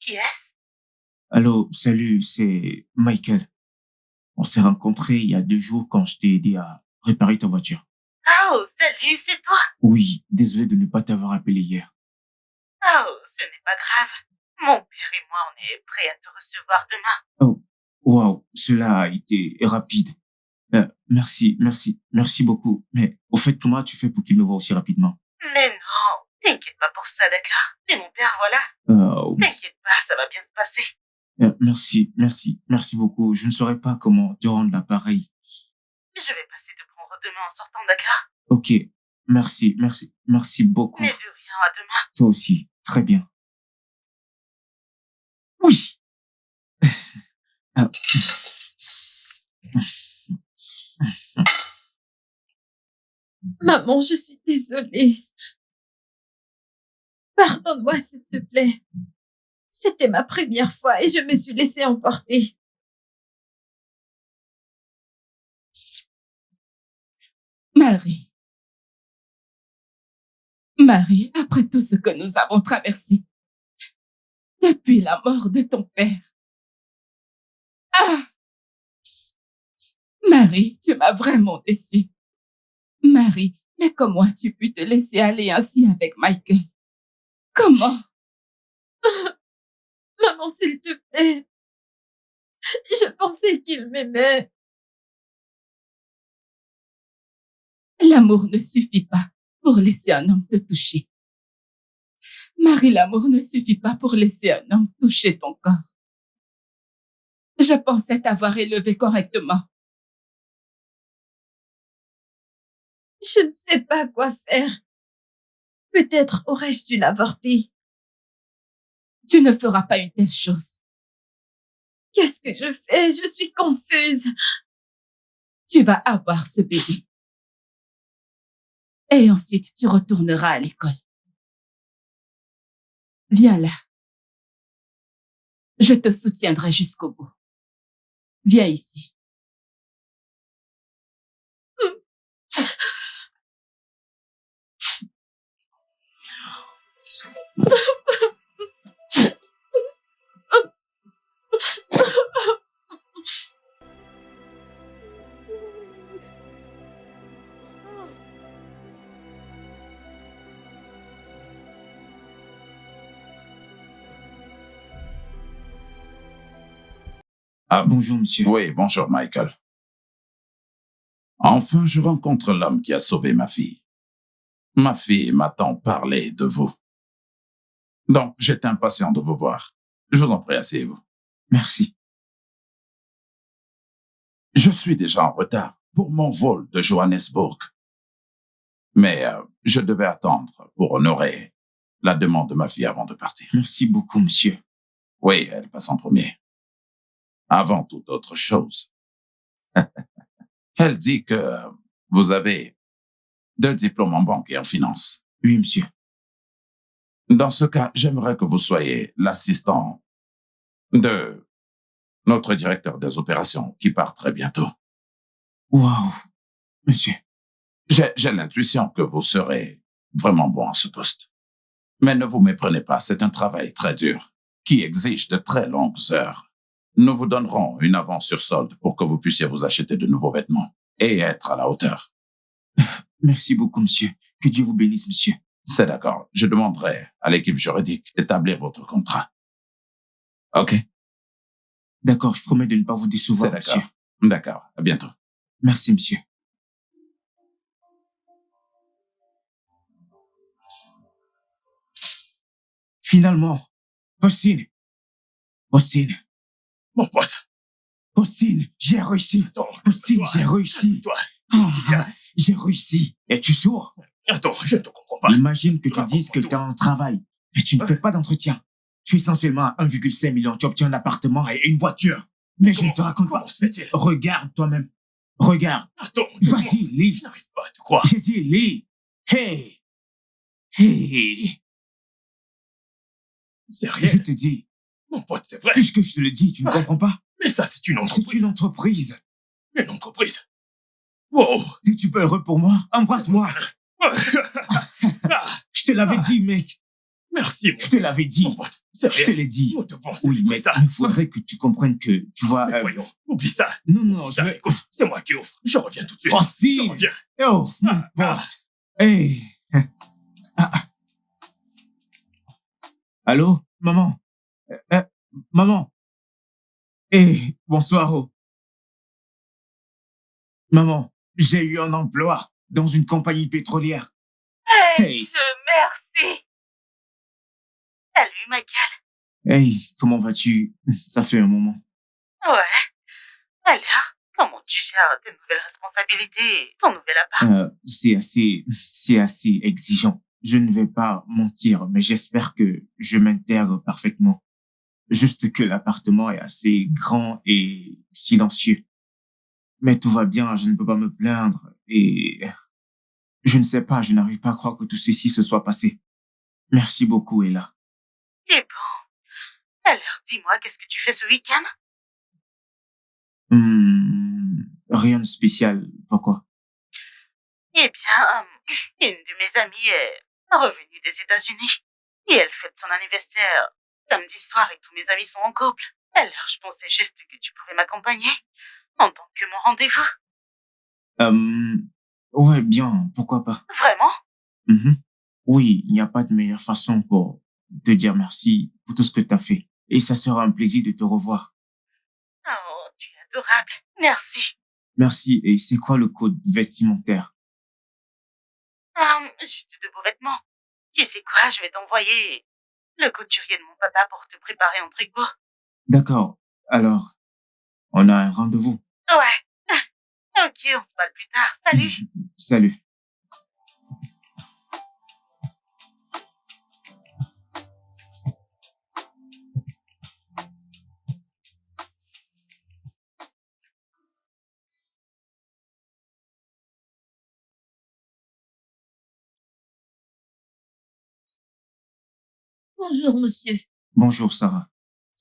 Qui est-ce? Allô, salut, c'est Michael. On s'est rencontrés il y a 2 jours quand je t'ai aidé à réparer ta voiture. Oh, salut, c'est toi? Oui, désolé de ne pas t'avoir appelé hier. Oh, ce n'est pas grave. Mon père et moi, on est prêts à te recevoir demain. Waouh, cela a été rapide. Merci beaucoup. Mais au fait, comment tu fais pour qu'il me voie aussi rapidement? Mais non, t'inquiète pas pour ça, d'accord? C'est mon père, voilà. T'inquiète pas, ça va bien se passer. Merci beaucoup. Je ne saurais pas comment te rendre l'appareil. Je vais passer te prendre demain en sortant, d'accord? Ok, merci beaucoup. Mais de rien, à demain. Toi aussi, très bien. Oui. Maman, je suis désolée. Pardonne-moi, s'il te plaît. C'était ma première fois et je me suis laissée emporter. Marie, après tout ce que nous avons traversé, depuis la mort de ton père. Ah! Marie, tu m'as vraiment déçue. Marie, mais comment as-tu pu te laisser aller ainsi avec Michael? Comment? Maman, s'il te plaît. Je pensais qu'il m'aimait. L'amour ne suffit pas pour laisser un homme te toucher. Marie, l'amour ne suffit pas pour laisser un homme toucher ton corps. Je pensais t'avoir élevé correctement. Je ne sais pas quoi faire. Peut-être aurais-je dû l'avorter. Tu ne feras pas une telle chose. Qu'est-ce que je fais? Je suis confuse. Tu vas avoir ce bébé. Et ensuite, tu retourneras à l'école. Viens là. Je te soutiendrai jusqu'au bout. Viens ici. Ah, Bonjour, monsieur. oui, bonjour, Michael. Enfin, je rencontre l'homme qui a sauvé ma fille. Ma fille m'a tant parlé de vous. Donc, j'étais impatient de vous voir. Je vous en prie, asseyez-vous. Merci. Je suis déjà en retard pour mon vol de Johannesburg. Mais je devais attendre pour honorer la demande de ma fille avant de partir. Merci beaucoup, monsieur. Oui, elle passe en premier. Avant toute autre chose. Elle dit que vous avez 2 diplômes en banque et en finance. Oui, monsieur. Dans ce cas, j'aimerais que vous soyez l'assistant de notre directeur des opérations qui part très bientôt. Waouh, monsieur. J'ai l'intuition que vous serez vraiment bon à ce poste. Mais ne vous méprenez pas, c'est un travail très dur qui exige de très longues heures. Nous vous donnerons une avance sur solde pour que vous puissiez vous acheter de nouveaux vêtements et être à la hauteur. Merci beaucoup, monsieur. Que Dieu vous bénisse, monsieur. C'est d'accord. Je demanderai à l'équipe juridique d'établir votre contrat. OK? D'accord, je promets de ne pas vous décevoir, C'est monsieur. d'accord. D'accord. À bientôt. Merci, monsieur. Finalement, Austin. Mon pote, Austin, j'ai réussi. attends. Austin, Toi, j'ai réussi. Toi, qu'est-ce qu'il y a? J'ai réussi. Es-tu sourd? Attends, je ne te comprends pas. Imagine que tu Raconte-moi dises que tout. tu as un travail, mais tu ne fais pas d'entretien. Tu es essentiellement à 1,5 million, tu obtiens un appartement et une voiture. Mais je ne te raconte Comment pas. se fait-il? Regarde toi-même. Regarde. Attends, dis-moi. Vas-y, lis. Je n'arrive pas à te croire. J'ai dit lis. Hey. Hey. C'est Je rien. te dis, Mon pote, c'est vrai. puisque je te le dis, tu ne comprends pas? Mais ça, c'est une C'est entreprise. une entreprise. Une entreprise. Wow. Et tu peux heureux pour moi? Embrasse-moi. Ah, Je te l'avais dit, mec. merci, Je te l'avais dit. mon pote. C'est Je te rien. l'ai dit. Nous devons Oui, célébrer mais ça. il faudrait que tu comprennes que, tu vois... Mais voyons, oublie ça. Non, non, Ça, écoute, c'est moi qui offre. Je reviens tout de suite. Oh, si. Je reviens. Oh, mon Ah, ah. pote. Hey. Ah. Allô, maman? Maman? Hey, bonsoir. Oh. Maman, j'ai eu un emploi dans une compagnie pétrolière. Hey. Merci. Salut, Michael. Hey, comment vas-tu? Ça fait un moment. Ouais. Alors, comment tu gères tes nouvelles responsabilités et ton nouvel appart? C'est assez exigeant. Je ne vais pas mentir, mais j'espère que je m'intègre parfaitement. Juste que l'appartement est assez grand et silencieux. Mais tout va bien, je ne peux pas me plaindre et je ne sais pas, je n'arrive pas à croire que tout ceci se soit passé. Merci beaucoup, Ella. C'est bon. Alors, dis-moi, qu'est-ce que tu fais ce week-end? Rien de spécial. Pourquoi? Eh bien, une de mes amies est revenue des États-Unis et elle fête son anniversaire samedi soir et tous mes amis sont en couple. Alors, je pensais juste que tu pouvais m'accompagner en tant que mon rendez-vous. Ouais, bien, pourquoi pas. Vraiment? Oui, il n'y a pas de meilleure façon pour te dire merci pour tout ce que tu as fait. Et ça sera un plaisir de te revoir. Oh, tu es adorable. Merci. Merci. Et c'est quoi le code vestimentaire? Juste de beaux vêtements. Tu sais quoi, je vais t'envoyer le couturier de mon papa pour te préparer un tricot. D'accord. Alors, on a un rendez-vous. Ouais. Ok, on se parle plus tard. Salut. Salut. Bonjour, monsieur. Bonjour, Sarah.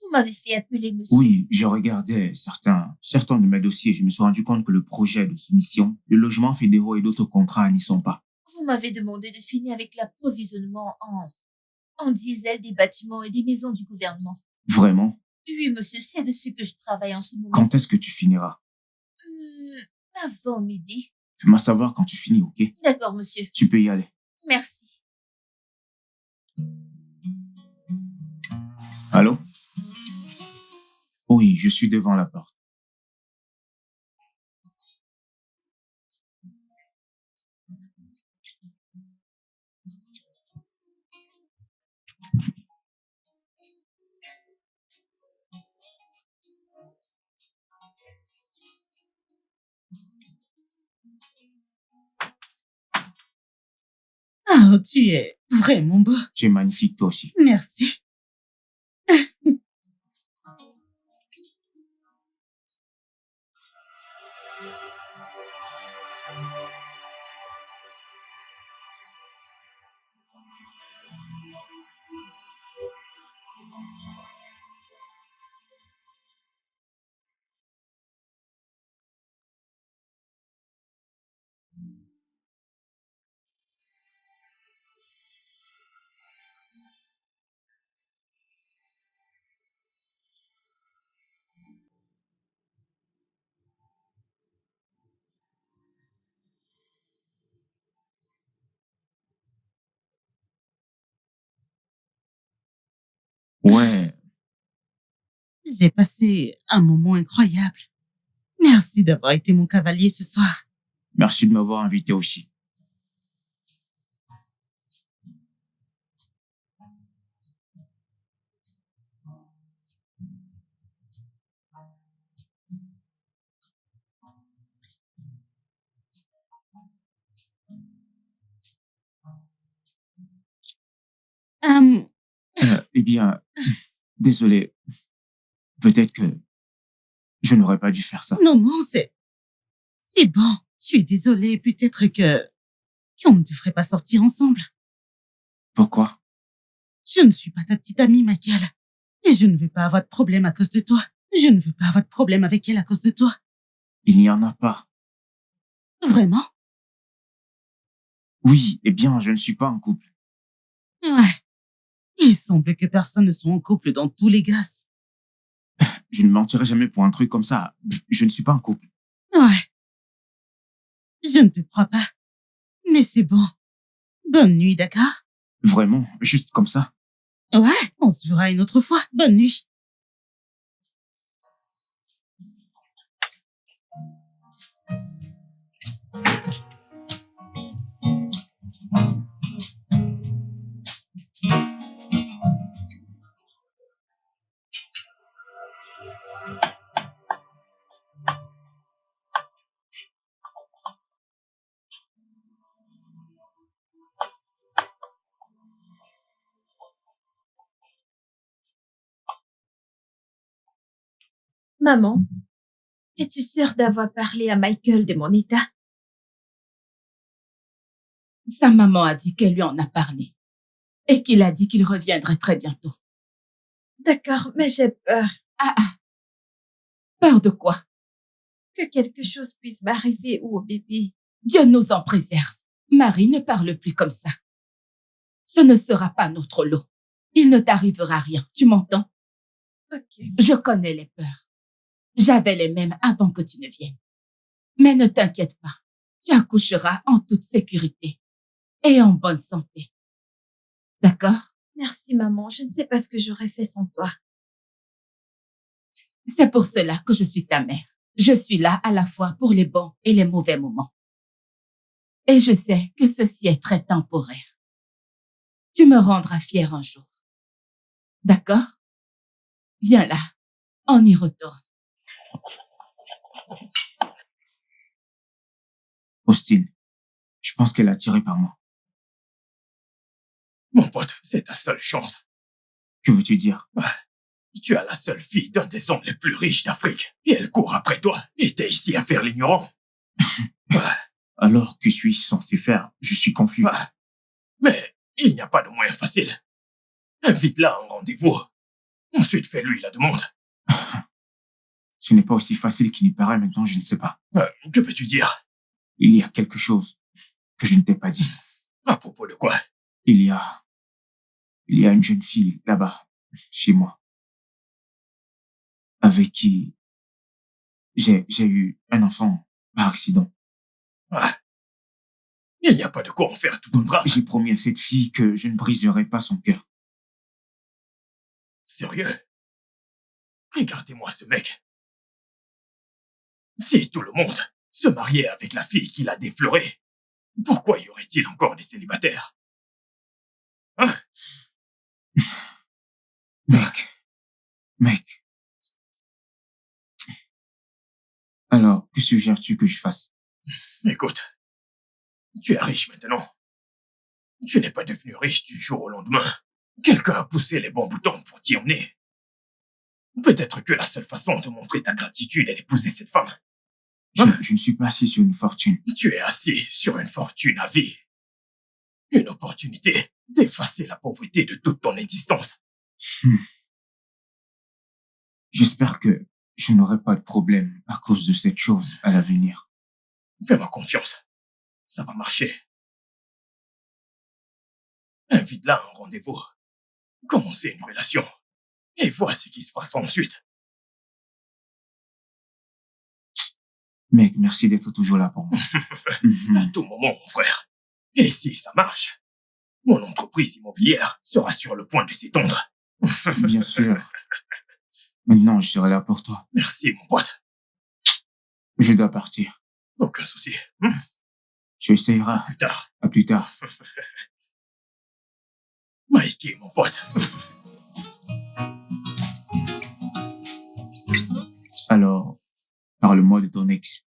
Vous m'avez fait appeler monsieur. Oui, je regardais certains de mes dossiers. Je me suis rendu compte que le projet de soumission, le logement fédéraux et d'autres contrats n'y sont pas. Vous m'avez demandé de finir avec l'approvisionnement en diesel des bâtiments et des maisons du gouvernement. Vraiment? Oui, monsieur, c'est dessus que je travaille en ce moment. Quand est-ce que tu finiras? Avant midi. Fais-moi savoir quand tu finis, ok? D'accord, monsieur. Tu peux y aller. Merci. Allô? Oui, je suis devant la porte. Ah, tu es vraiment beau. Tu es magnifique, toi aussi. Merci. Ouais, J'ai passé un moment incroyable. Merci d'avoir été mon cavalier ce soir. merci de m'avoir invité aussi. Hum, Eh bien, désolé. Peut-être que je n'aurais pas dû faire ça. non, c'est bon. Je suis désolée. Peut-être qu'on ne devrait pas sortir ensemble. Pourquoi? Je ne suis pas ta petite amie, Michael. Et je ne veux pas avoir de problème à cause de toi. Je ne veux pas avoir de problème avec elle à cause de toi. Il n'y en a pas. Vraiment? Oui, eh bien, je ne suis pas en couple. Ouais. Il semble que personne ne soit en couple dans tous les gosses. Je ne mentirai jamais pour un truc comme ça. Je ne suis pas en couple. Ouais. Je ne te crois pas. Mais c'est bon. Bonne nuit, d'accord? Vraiment, juste comme ça. Ouais, on se verra une autre fois. Bonne nuit. Maman, es-tu sûre d'avoir parlé à Michael de mon état? Sa maman a dit qu'elle lui en a parlé et qu'il a dit qu'il reviendrait très bientôt. D'accord, mais j'ai peur Ah, peur de quoi? que quelque chose puisse m'arriver ou au bébé. Dieu nous en préserve. Marie, ne parle plus comme ça. Ce ne sera pas notre lot. Il ne t'arrivera rien, tu m'entends? Ok. Je connais les peurs. J'avais les mêmes avant que tu ne viennes. Mais ne t'inquiète pas, tu accoucheras en toute sécurité et en bonne santé. D'accord? Merci, maman. Je ne sais pas ce que j'aurais fait sans toi. C'est pour cela que je suis ta mère. Je suis là à la fois pour les bons et les mauvais moments. Et je sais que ceci est très temporaire. Tu me rendras fière un jour. D'accord? Viens là, on y retourne. Austin, je pense qu'elle est attirée par moi. Mon pote, c'est ta seule chance. Que veux-tu dire? Tu as la seule fille d'un des hommes les plus riches d'Afrique. Et elle court après toi. Et t'es ici à faire l'ignorant. Alors, que suis-je censé faire? Je suis confus. Mais il n'y a pas de moyen facile. Invite-la à un rendez-vous. Ensuite, fais-lui la demande. Ce n'est pas aussi facile qu'il n'y paraît maintenant, je ne sais pas. Que veux-tu dire? Il y a quelque chose que je ne t'ai pas dit. À propos de quoi? Il y a une jeune fille là-bas, chez moi, avec qui j'ai eu un enfant par accident. Il n'y a pas de quoi en faire tout un drame. J'ai promis à cette fille que je ne briserai pas son cœur. Sérieux? Regardez-moi ce mec. Si tout le monde se mariait avec la fille qu'il a déflorée, pourquoi y aurait-il encore des célibataires? Mec. Alors, que suggères-tu que je fasse? Écoute, tu es riche maintenant. Tu n'es pas devenu riche du jour au lendemain. Quelqu'un a poussé les bons boutons pour t'y emmener. Peut-être que la seule façon de montrer ta gratitude est d'épouser cette femme. Je ne suis pas assis sur une fortune. Tu es assis sur une fortune à vie. Une opportunité d'effacer la pauvreté de toute ton existence. J'espère que je n'aurai pas de problème à cause de cette chose à l'avenir. Fais-moi confiance. Ça va marcher. Invite-la à un rendez-vous. Commencez une relation. Et vois ce qui se passe ensuite. Mec, merci d'être toujours là pour moi. À tout moment, mon frère. Et si ça marche, mon entreprise immobilière sera sur le point de s'étendre. Bien sûr. Maintenant, je serai là pour toi. Merci, mon pote. Je dois partir. Aucun souci. Tu essayeras. Plus tard. À plus tard. Mikey, mon pote. Alors, parle-moi de ton ex.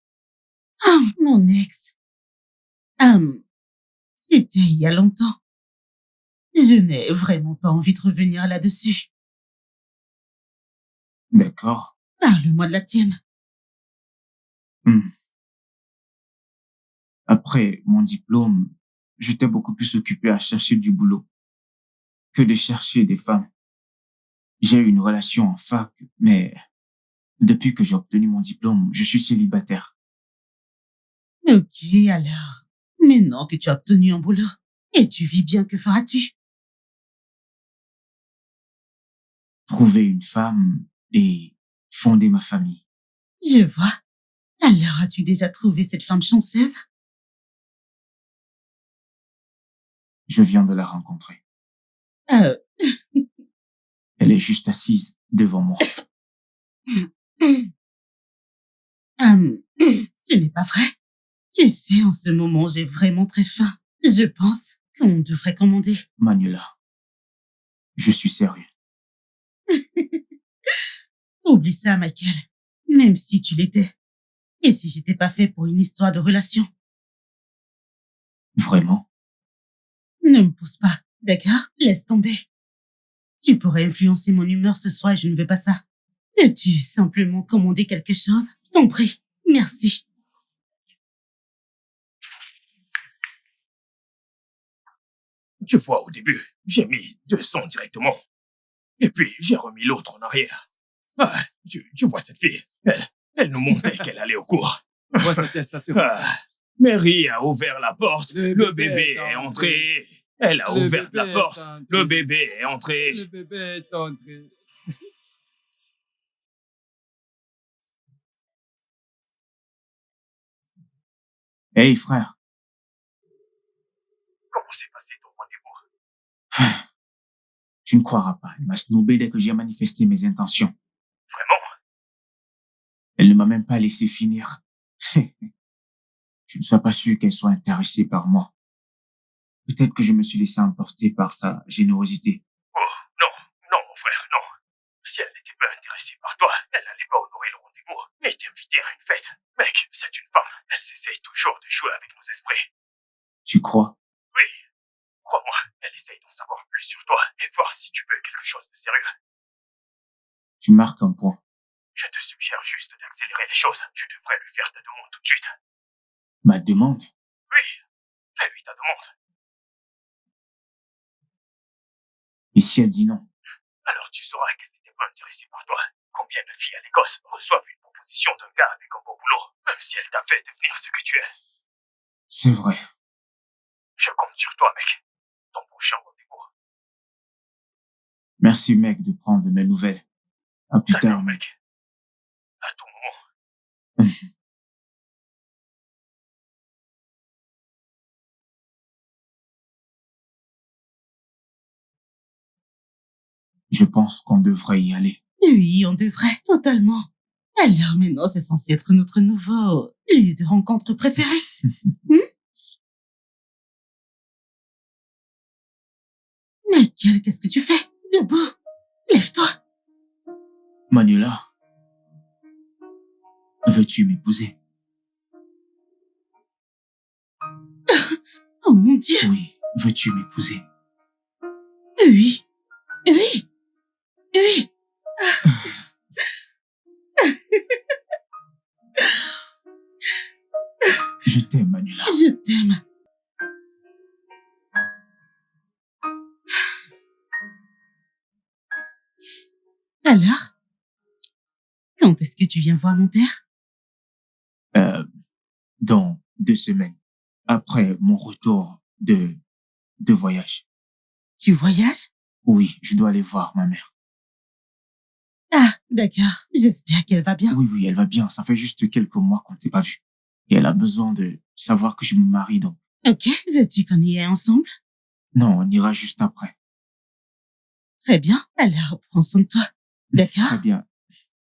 Ah, mon ex. C'était il y a longtemps. Je n'ai vraiment pas envie de revenir là-dessus. D'accord. Parle-moi de la tienne. Après mon diplôme, j'étais beaucoup plus occupé à chercher du boulot que de chercher des femmes. J'ai eu une relation en fac, mais depuis que j'ai obtenu mon diplôme, je suis célibataire. Ok, alors. Maintenant que tu as obtenu un boulot et tu vis bien, que feras-tu? Trouver une femme et fonder ma famille. Je vois. Alors, as-tu déjà trouvé cette femme chanceuse? Je viens de la rencontrer. Elle est juste assise devant moi. Ce n'est pas vrai. Tu sais, en ce moment, j'ai vraiment très faim. Je pense qu'on devrait commander. Manuela, je suis sérieux. Oublie ça, Michael. Même si tu l'étais. Et si j'étais pas fait pour une histoire de relation? Vraiment? Ne me pousse pas, d'accord? Laisse tomber. Tu pourrais influencer mon humeur ce soir et je ne veux pas ça. Peux-tu simplement commander quelque chose? Je t'en prie. Merci. Tu vois, au début, j'ai mis 200 directement. Et puis, j'ai remis l'autre en arrière. Tu vois cette fille. Elle nous montrait qu'elle allait au cours. Vois cette testation. Mary a ouvert la porte. Le bébé est entré. Elle a ouvert la porte. Le bébé est entré. Le bébé est entré. Hey, frère. Comment s'est passé ton rendez-vous? Tu ne croiras pas. Elle m'a snobé dès que j'ai manifesté mes intentions. Vraiment? Elle ne m'a même pas laissé finir. Je ne suis pas sûr qu'elle soit intéressée par moi. Peut-être que je me suis laissé emporter par sa générosité. Oh, non, non, mon frère, non. Si elle n'était pas intéressée par toi, elle n'allait pas honorer le rendez-vous ni t'inviter à une fête. Mec, c'est une femme. Elle essaye toujours de jouer avec nos esprits. Tu crois? Oui, crois-moi, elle essaye d'en savoir plus sur toi et voir si tu veux quelque chose de sérieux. Tu marques un point. Je te suggère juste d'accélérer les choses. Tu devrais lui faire ta demande tout de suite. Ma demande? Oui, fais-lui ta demande. Et si elle dit non? Alors tu sauras qu'elle n'était pas intéressée par toi. Combien de filles à l'Écosse reçoivent une proposition d'un gars avec un beau boulot, même si elle t'a fait devenir ce que tu es. C'est vrai. Je compte sur toi, mec. Ton prochain rendez-vous. Merci, mec, de prendre mes nouvelles. À plus D'accord, tard, mec. À tout moment. Je pense qu'on devrait y aller. Oui, on devrait, totalement. Alors maintenant, c'est censé être notre nouveau lieu de rencontre préféré. Michael, qu'est-ce que tu fais? Debout. Lève-toi. Manuela, veux-tu m'épouser? Oh mon Dieu. Oui, veux-tu m'épouser? Oui. Oui. Oui. Je t'aime, Manuela. Je t'aime. Alors? Quand est-ce que tu viens voir mon père? Dans 2 semaines, après mon retour de voyage. Tu voyages? Oui, je dois aller voir ma mère. Ah, d'accord. J'espère qu'elle va bien. Oui, oui, elle va bien. Ça fait juste quelques mois qu'on ne s'est pas vu. Et elle a besoin de savoir que je me marie, donc. Ok, veux-tu qu'on y aille ensemble? Non, on ira juste après. Très bien. Alors, prends soin de toi. D'accord? Très bien.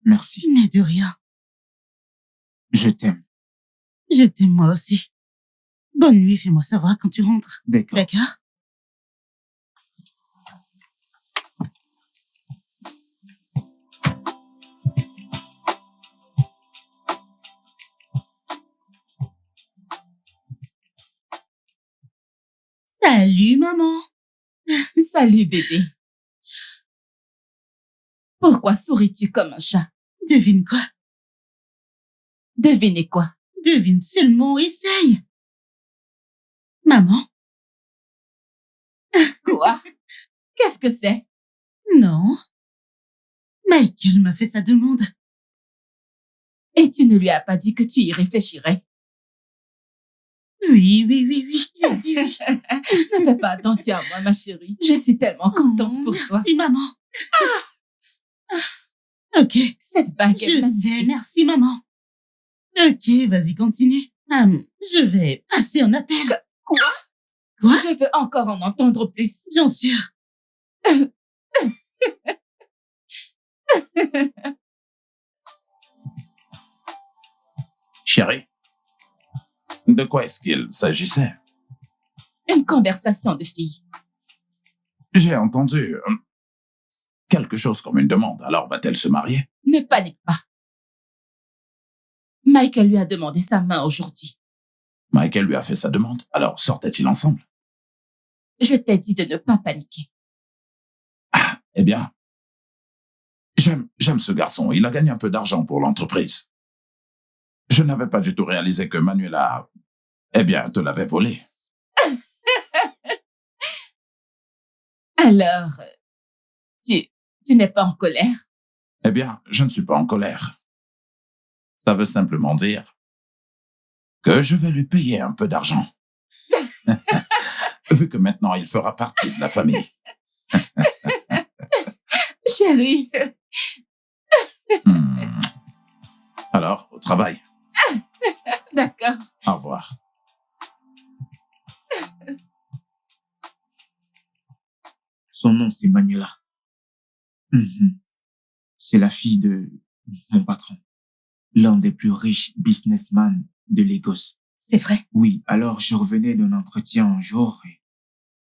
Merci. Mais de rien. Je t'aime. Je t'aime moi aussi. Bonne nuit, fais-moi savoir quand tu rentres. D'accord. D'accord? Salut, maman. Salut bébé. Pourquoi souris-tu comme un chat? Devine quoi? Devinez quoi? Devine seulement, essaye. Maman? Quoi? Qu'est-ce que c'est? Non. Michael m'a fait sa demande. Et tu ne lui as pas dit que tu y réfléchirais? Oui, oui, oui, oui, j'ai dit oui. Ne fais pas attention à moi, ma chérie. Je suis tellement contente pour toi. Merci, maman. Ok, Cette bague est je sais, magnifique. merci, maman. Ok, vas-y, continue. Je vais passer un appel. Quoi? Quoi? Je veux encore en entendre plus. Bien sûr. Chérie, de quoi est-ce qu'il s'agissait? Une conversation de filles. J'ai entendu quelque chose comme une demande. Alors va-t-elle se marier? Ne panique pas. Michael lui a demandé sa main aujourd'hui. Michael lui a fait sa demande. Alors sortaient-ils ensemble? Je t'ai dit de ne pas paniquer. Ah, eh bien, j'aime ce garçon. Il a gagné un peu d'argent pour l'entreprise. Je n'avais pas du tout réalisé que Manuela, eh bien, te l'avait volé. Alors, tu n'es pas en colère? Eh bien, je ne suis pas en colère. Ça veut simplement dire que je vais lui payer un peu d'argent. Vu que maintenant, il fera partie de la famille. Chérie. Alors, au travail. D'accord. Au revoir. Son nom, c'est Manuela. C'est la fille de mon patron, l'un des plus riches businessmen de Lagos. C'est vrai? Oui, alors je revenais d'un entretien un jour et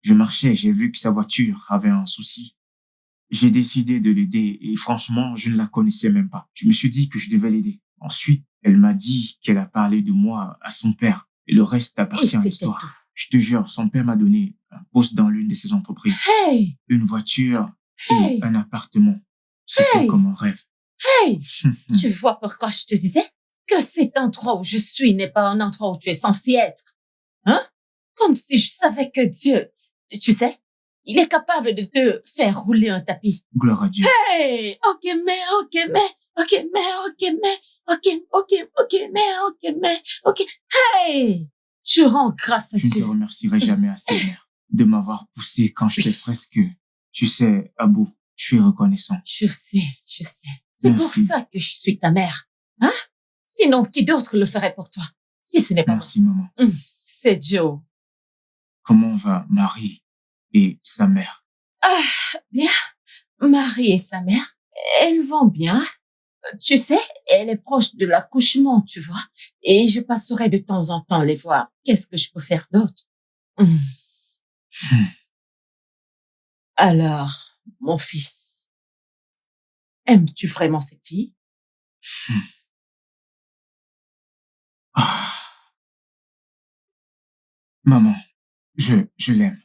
je marchais, j'ai vu que sa voiture avait un souci. J'ai décidé de l'aider et franchement, je ne la connaissais même pas. Je me suis dit que je devais l'aider. Ensuite, elle m'a dit qu'elle a parlé de moi à son père et le reste Et appartient à c'était tout. l'histoire. Je te jure, son père m'a donné un poste dans l'une de ses entreprises, Hey! une voiture et Hey! un appartement. C'était Hey! comme un rêve. Hey! Tu vois pourquoi je te disais que cet endroit où je suis n'est pas un endroit où tu es censé être? Hein? Comme si je savais que Dieu, tu sais, il est capable de te faire rouler un tapis. Gloire à Dieu. Hey! Ok, hey! Je rends grâce à Je ne te Dieu. remercierai jamais assez, mère, de m'avoir poussé quand j'étais presque, tu sais, à bout. Je suis reconnaissant. Je sais. C'est pour Merci. ça que je suis ta mère. Hein? Sinon, qui d'autre le ferait pour toi? Si ce n'est pas moi. Merci, maman. C'est Joe. Comment va Marie et sa mère? Ah, bien. Marie et sa mère, elles vont bien. Tu sais, elle est proche de l'accouchement, tu vois. Et je passerai de temps en temps les voir. Qu'est-ce que je peux faire d'autre? Alors, mon fils, aimes-tu vraiment cette fille? Ah, maman, je l'aime.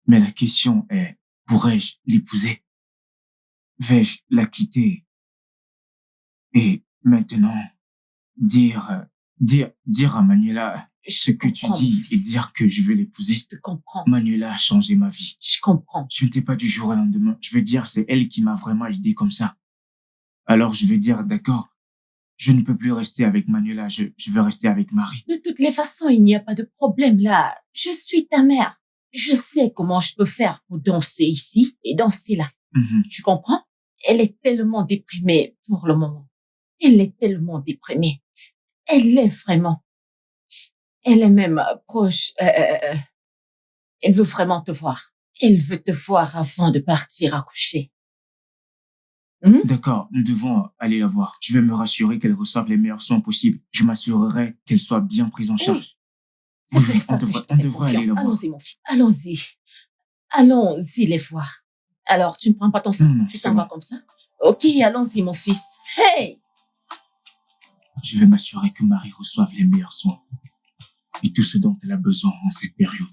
Mais la question est, pourrais-je l'épouser? Vais-je la quitter? Et maintenant, dire à Manuela ce que tu comprends, dis mon et fils. dire que je vais l'épouser. Je te comprends. Manuela a changé ma vie. Je comprends. Ce n'était pas du jour au lendemain. Je veux dire, c'est elle qui m'a vraiment aidé comme ça. Alors je vais dire, d'accord, je ne peux plus rester avec Manuela, je veux rester avec Marie. De toutes les façons, il n'y a pas de problème là. Je suis ta mère. Je sais comment je peux faire pour danser ici et danser là. Mhm. Tu comprends? Elle est tellement déprimée pour le moment. Elle est tellement déprimée. Elle l'est vraiment. Elle est même proche. Elle veut vraiment te voir. Elle veut te voir avant de partir accoucher. D'accord, nous devons aller la voir. Je vais me rassurer qu'elle reçoive les meilleurs soins possibles. Je m'assurerai qu'elle soit bien prise en charge. C'est Oui, pour ça que je te fais devrait aller confiance. la voir. Allons-y, mon fils. Allons-y. Allons-y les voir. Alors, tu ne prends pas ton sac? Non, Tu c'est t'en vas bon. comme ça? Ok, allons-y, mon fils. Hey! Je vais m'assurer que Marie reçoive les meilleurs soins et tout ce dont elle a besoin en cette période.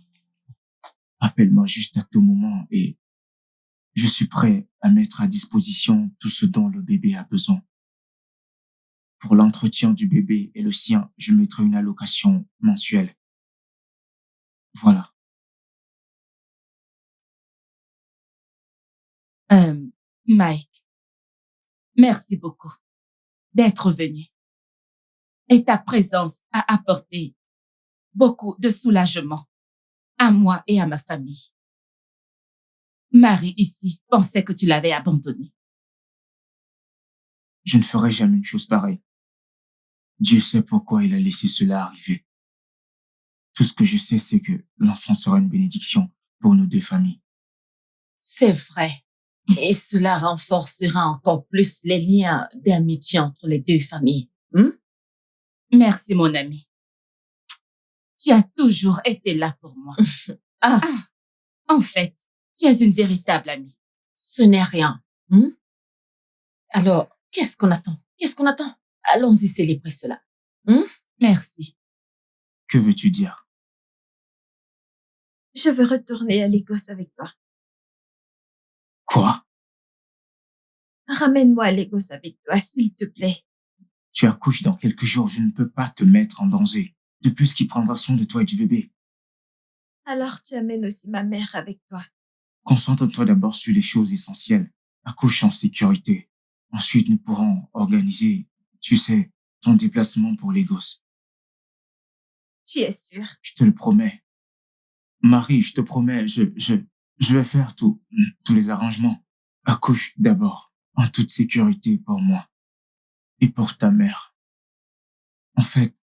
Appelle-moi juste à tout moment et je suis prêt à mettre à disposition tout ce dont le bébé a besoin. Pour l'entretien du bébé et le sien, je mettrai une allocation mensuelle. Voilà. Mike, merci beaucoup d'être venu. Et ta présence a apporté beaucoup de soulagement à moi et à ma famille. Marie ici pensait que tu l'avais abandonnée. Je ne ferai jamais une chose pareille. Dieu sait pourquoi il a laissé cela arriver. Tout ce que je sais, c'est que l'enfant sera une bénédiction pour nos deux familles. C'est vrai. Et cela renforcera encore plus les liens d'amitié entre les deux familles. Merci, mon ami. Tu as toujours été là pour moi. En fait, tu es une véritable amie. Ce n'est rien. Alors, qu'est-ce qu'on attend? Allons-y célébrer cela. Merci. Que veux-tu dire? Je veux retourner à Lagos avec toi. Quoi? Ramène-moi à Lagos avec toi, s'il te plaît. Tu accouches dans quelques jours, je ne peux pas te mettre en danger. De plus, qui prendra soin de toi et du bébé? Alors tu amènes aussi ma mère avec toi. Concentre-toi d'abord sur les choses essentielles. Accouche en sécurité. Ensuite, nous pourrons organiser, tu sais, ton déplacement pour les gosses. Tu es sûr? Je te le promets. Marie, je te promets, je vais faire tous les arrangements. Accouche d'abord, en toute sécurité pour moi et pour ta mère. En fait,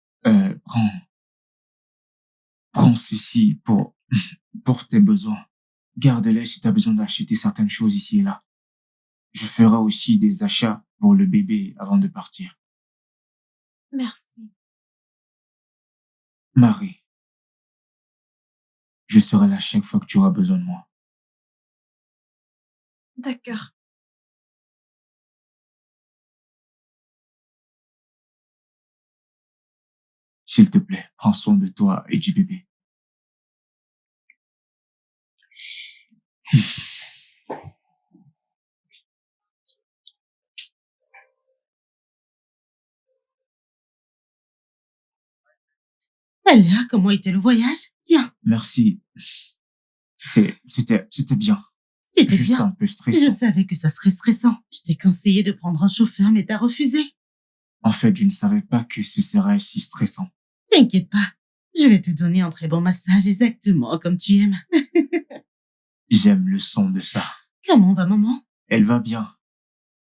prends ceci pour tes besoins. Garde-les si tu as besoin d'acheter certaines choses ici et là. Je ferai aussi des achats pour le bébé avant de partir. Merci. Marie, je serai là chaque fois que tu auras besoin de moi. D'accord. S'il te plaît, prends soin de toi et du bébé. Alors, comment était le voyage? Tiens, Merci. C'était bien. c'était Juste bien. un peu Je stressant. savais que ça serait stressant. Je t'ai conseillé de prendre un chauffeur, mais t'as refusé. En fait, je ne savais pas que ce serait si stressant. T'inquiète pas. Je vais te donner un très bon massage exactement comme tu aimes. J'aime le son de ça. Comment va maman? Elle va bien.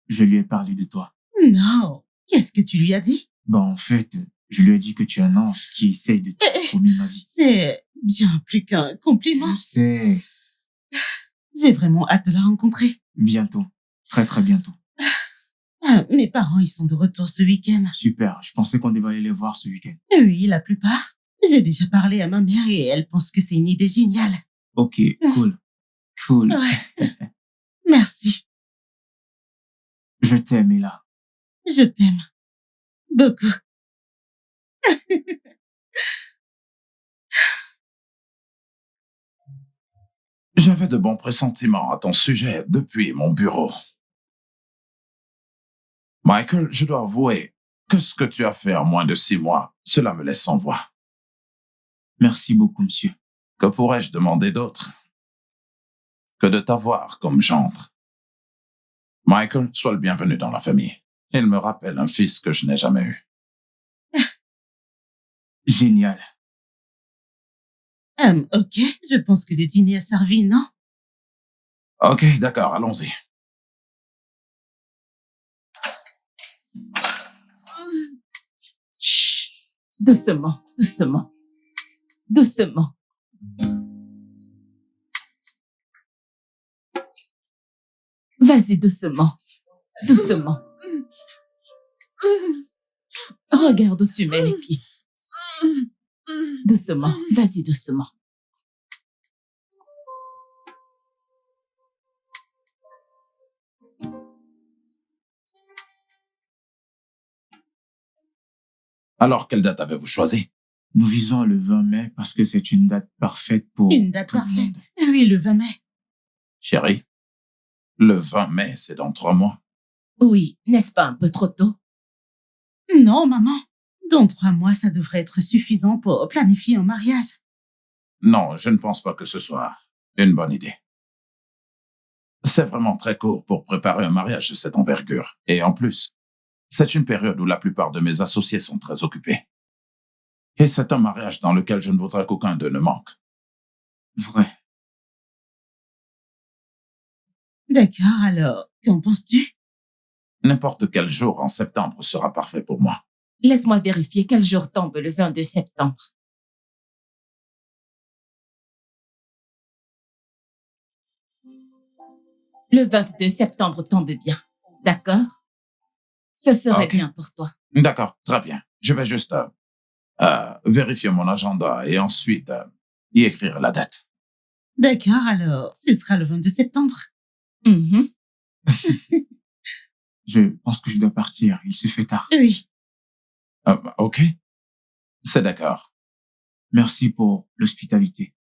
Je lui ai parlé de toi. Non. Qu'est-ce que tu lui as dit? En fait, je lui ai dit que tu es un ange qui essaye de transformer ma vie. C'est bien plus qu'un compliment. Je sais. J'ai vraiment hâte de la rencontrer. Bientôt. Très très bientôt. Ah, mes parents, ils sont de retour ce week-end. Super. Je pensais qu'on devait aller les voir ce week-end. Oui, la plupart. J'ai déjà parlé à ma mère et elle pense que c'est une idée géniale. Ok, cool. Cool. Ouais. Merci. Je t'aime, Ella. Je t'aime. Beaucoup. J'avais de bons pressentiments à ton sujet depuis mon bureau. Michael, je dois avouer que ce que tu as fait en moins de 6 mois, cela me laisse sans voix. Merci beaucoup, monsieur. Que pourrais-je demander d'autre que de t'avoir comme gendre? Michael, sois le bienvenu dans la famille. Il me rappelle un fils que je n'ai jamais eu. Génial. Ok, je pense que le dîner a servi, non? Ok, d'accord, allons-y. Chut. Doucement, doucement. Doucement. Vas-y, doucement. Doucement. Regarde où tu mets les pieds. Doucement. Vas-y, doucement. Alors, quelle date avez-vous choisi? Nous visons le 20 mai parce que c'est une date parfaite pour Une date tout le monde. parfaite. Oui, le 20 mai. Chérie, le 20 mai, c'est dans 3 mois. Oui, n'est-ce pas un peu trop tôt? Non, maman. Dans 3 mois, ça devrait être suffisant pour planifier un mariage. Non, je ne pense pas que ce soit une bonne idée. C'est vraiment très court pour préparer un mariage de cette envergure. Et en plus, c'est une période où la plupart de mes associés sont très occupés. Et c'est un mariage dans lequel je ne voudrais qu'aucun d'eux ne manque. Vrai. D'accord, alors, qu'en penses-tu? N'importe quel jour en septembre sera parfait pour moi. Laisse-moi vérifier quel jour tombe le 22 septembre. Le 22 septembre tombe bien. D'accord? Ce serait Ok. bien pour toi. D'accord, très bien. Je vais juste vérifier mon agenda et ensuite y écrire la date. D'accord, alors, ce sera le 22 septembre. Mhm. Je pense que je dois partir. Il se fait tard. Oui. Ok, c'est d'accord. Merci pour l'hospitalité.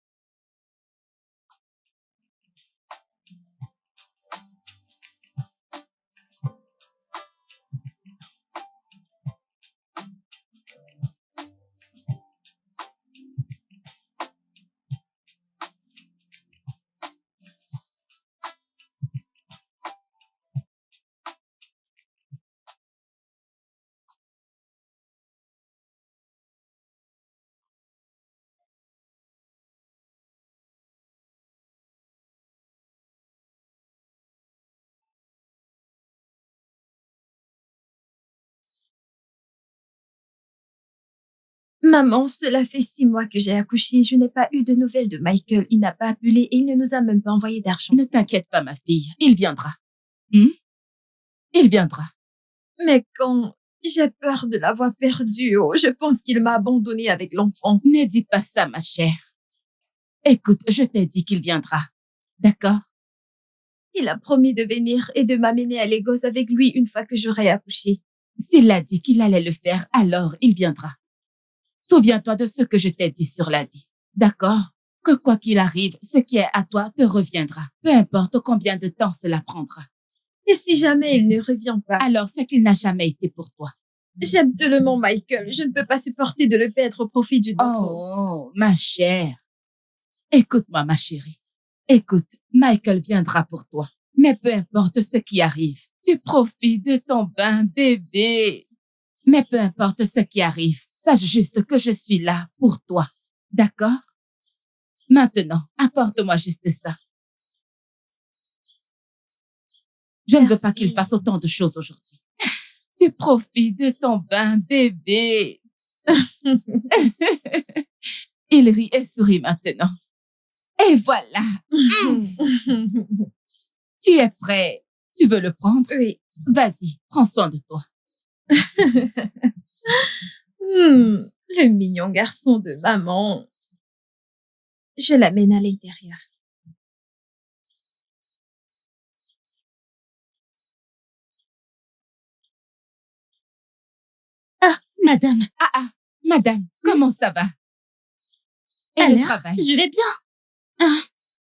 Maman, cela fait 6 mois que j'ai accouché. Je n'ai pas eu de nouvelles de Michael. Il n'a pas appelé et il ne nous a même pas envoyé d'argent. Ne t'inquiète pas, ma fille. Il viendra. Il viendra. Mais quand J'ai peur de l'avoir perdu. Oh, je pense qu'il m'a abandonnée avec l'enfant. Ne dis pas ça, ma chère. Écoute, je t'ai dit qu'il viendra. D'accord? Il a promis de venir et de m'amener à Lagos avec lui une fois que j'aurai accouché. S'il a dit qu'il allait le faire, alors il viendra. Souviens-toi de ce que je t'ai dit sur la vie. D'accord? Que quoi qu'il arrive, ce qui est à toi te reviendra. Peu importe combien de temps cela prendra. Et si jamais il ne revient pas? Alors c'est qu'il n'a jamais été pour toi. J'aime tellement Michael. Je ne peux pas supporter de le perdre au profit d'une autre. Oh, ma chère. Écoute-moi, ma chérie. Écoute, Michael viendra pour toi. Mais peu importe ce qui arrive, tu profites de ton bain, bébé. Mais peu importe ce qui arrive, sache juste que je suis là pour toi. D'accord? Maintenant, apporte-moi juste ça. Je ne veux pas qu'il fasse autant de choses aujourd'hui. Tu profites de ton bain, bébé. Il rit et sourit maintenant. Et voilà. Tu es prêt? Tu veux le prendre? Oui. Vas-y, prends soin de toi. Le mignon garçon de maman. Je l'amène à l'intérieur. Ah, madame. Madame, comment ça va? Et le Alors, travail? je vais bien. Ah,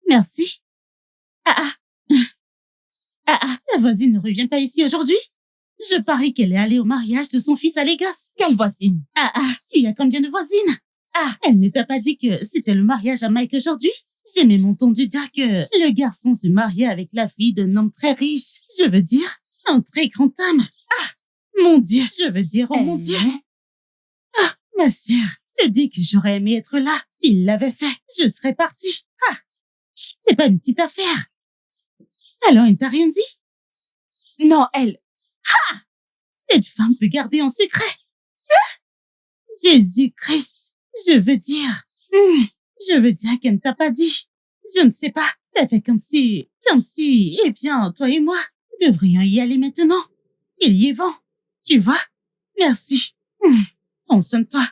merci. Ta voisine ne revient pas ici aujourd'hui? Je parie qu'elle est allée au mariage de son fils à Lagos. Quelle voisine? Tu as combien de voisines? Elle ne t'a pas dit que c'était le mariage à Mike aujourd'hui? J'ai même entendu dire que le garçon se mariait avec la fille d'un homme très riche. Je veux dire, un très grand homme. Mon Dieu, je veux dire, oh mon Dieu. Ma sœur, je te dis que j'aurais aimé être là. S'il l'avait fait, je serais partie. C'est pas une petite affaire. Alors, il t'a rien dit? Non, elle. Cette femme peut garder en secret. Jésus-Christ, je veux dire qu'elle ne t'a pas dit. Je ne sais pas, ça fait comme si, eh bien, toi et moi, devrions y aller maintenant. Il y est vent, tu vois? Merci. Prends soin de toi.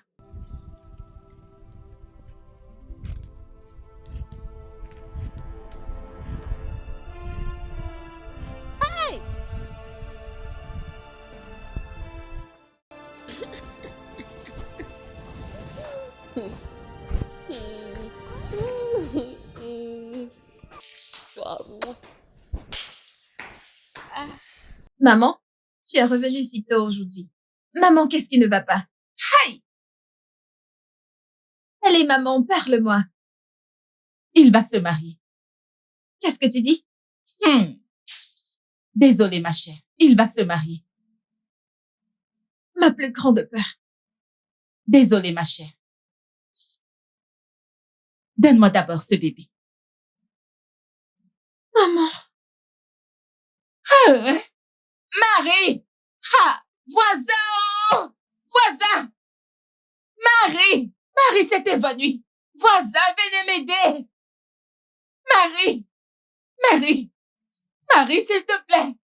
Maman, tu es revenue si tôt aujourd'hui. Maman, qu'est-ce qui ne va pas? Aïe! Allez, maman, parle-moi. Il va se marier. Qu'est-ce que tu dis? Désolée, ma chère. Il va se marier. Ma plus grande peur. Désolée, ma chère. Donne-moi d'abord ce bébé. Maman. Marie! Voisin! Voisin! Marie! Marie s'est évanouie. Voisin, venez m'aider. Marie! Marie, s'il te plaît.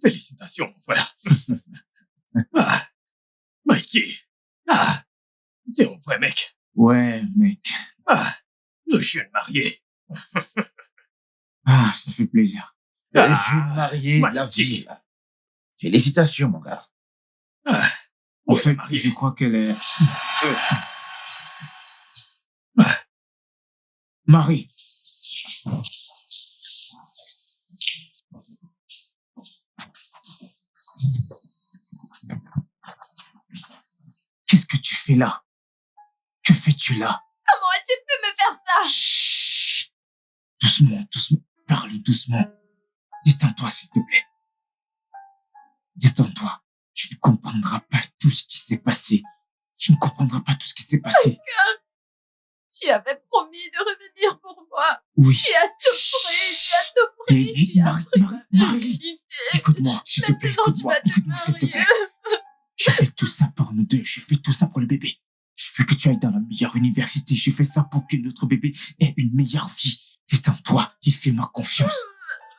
Félicitations, mon frère. Mikey. T'es un vrai mec. Ouais, mec. Le jeune marié. Ça fait plaisir. Le jeune marié de la ville. Félicitations, mon gars. En fait, je crois qu'elle est... Marie. Qu'est-ce que tu fais là? Que fais-tu là? Comment as-tu pu me faire ça? Chut. Doucement, doucement. Parle doucement. Détends-toi, s'il te plaît. Détends-toi. Tu ne comprendras pas tout ce qui s'est passé. Tu ne comprendras pas tout ce qui s'est passé. Michael, tu avais promis de revenir pour moi. Oui. Tu as tout pris, tu as Marie. Écoute-moi, s'il te plaît, écoute-moi, s'il te plaît. J'ai fait tout ça pour nous deux. J'ai fait tout ça pour le bébé. Je veux que tu ailles dans la meilleure université. J'ai fait ça pour que notre bébé ait une meilleure vie. Détends-toi et fais-moi confiance.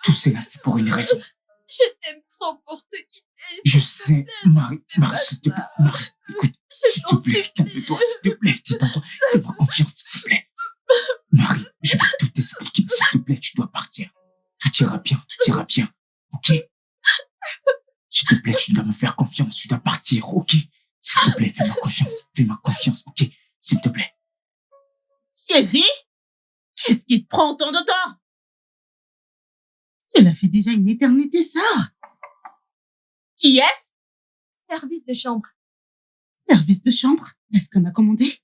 Tout cela, c'est pour une raison. Je t'aime trop pour te quitter. Je sais, Marie, fais Marie, pas s'il te plaît, ça. Marie, écoute, Je s'il te t'en plaît, supplie. calme-toi, s'il te plaît, tu t'entends, fais-moi confiance, s'il te plaît. Marie, je vais tout t'expliquer, s'il te plaît, tu dois partir. Tout ira bien, ok? S'il te plaît, tu dois me faire confiance, tu dois partir, ok? S'il te plaît, fais-moi confiance, ok? S'il te plaît. Chérie, qu'est-ce qui te prend autant de temps? Cela fait déjà une éternité, ça. Qui est-ce? Service de chambre. Service de chambre? Est-ce qu'on a commandé?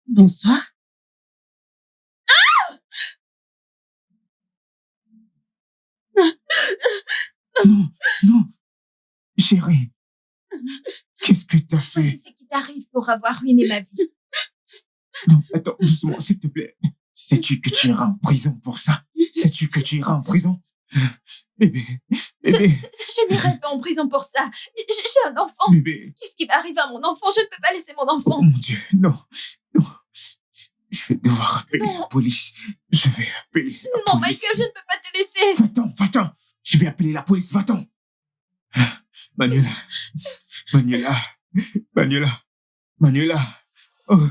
Bonsoir. Non, chérie. Qu'est-ce que t'as fait? C'est ce qui t'arrive pour avoir ruiné ma vie. Non, attends, doucement, s'il te plaît. Sais-tu que tu iras en prison pour ça? Sais-tu que tu iras en prison? Bébé, Je n'irai pas en prison pour ça. J'ai un enfant. bébé. Qu'est-ce qui va arriver à mon enfant? Je ne peux pas laisser mon Oh enfant. mon Dieu, non. Je vais devoir appeler Non. la police. Je vais appeler la Non, police. Michael, je ne peux pas te laisser. Va-t'en. Je vais appeler la police, va-t'en. Manuela. Oh.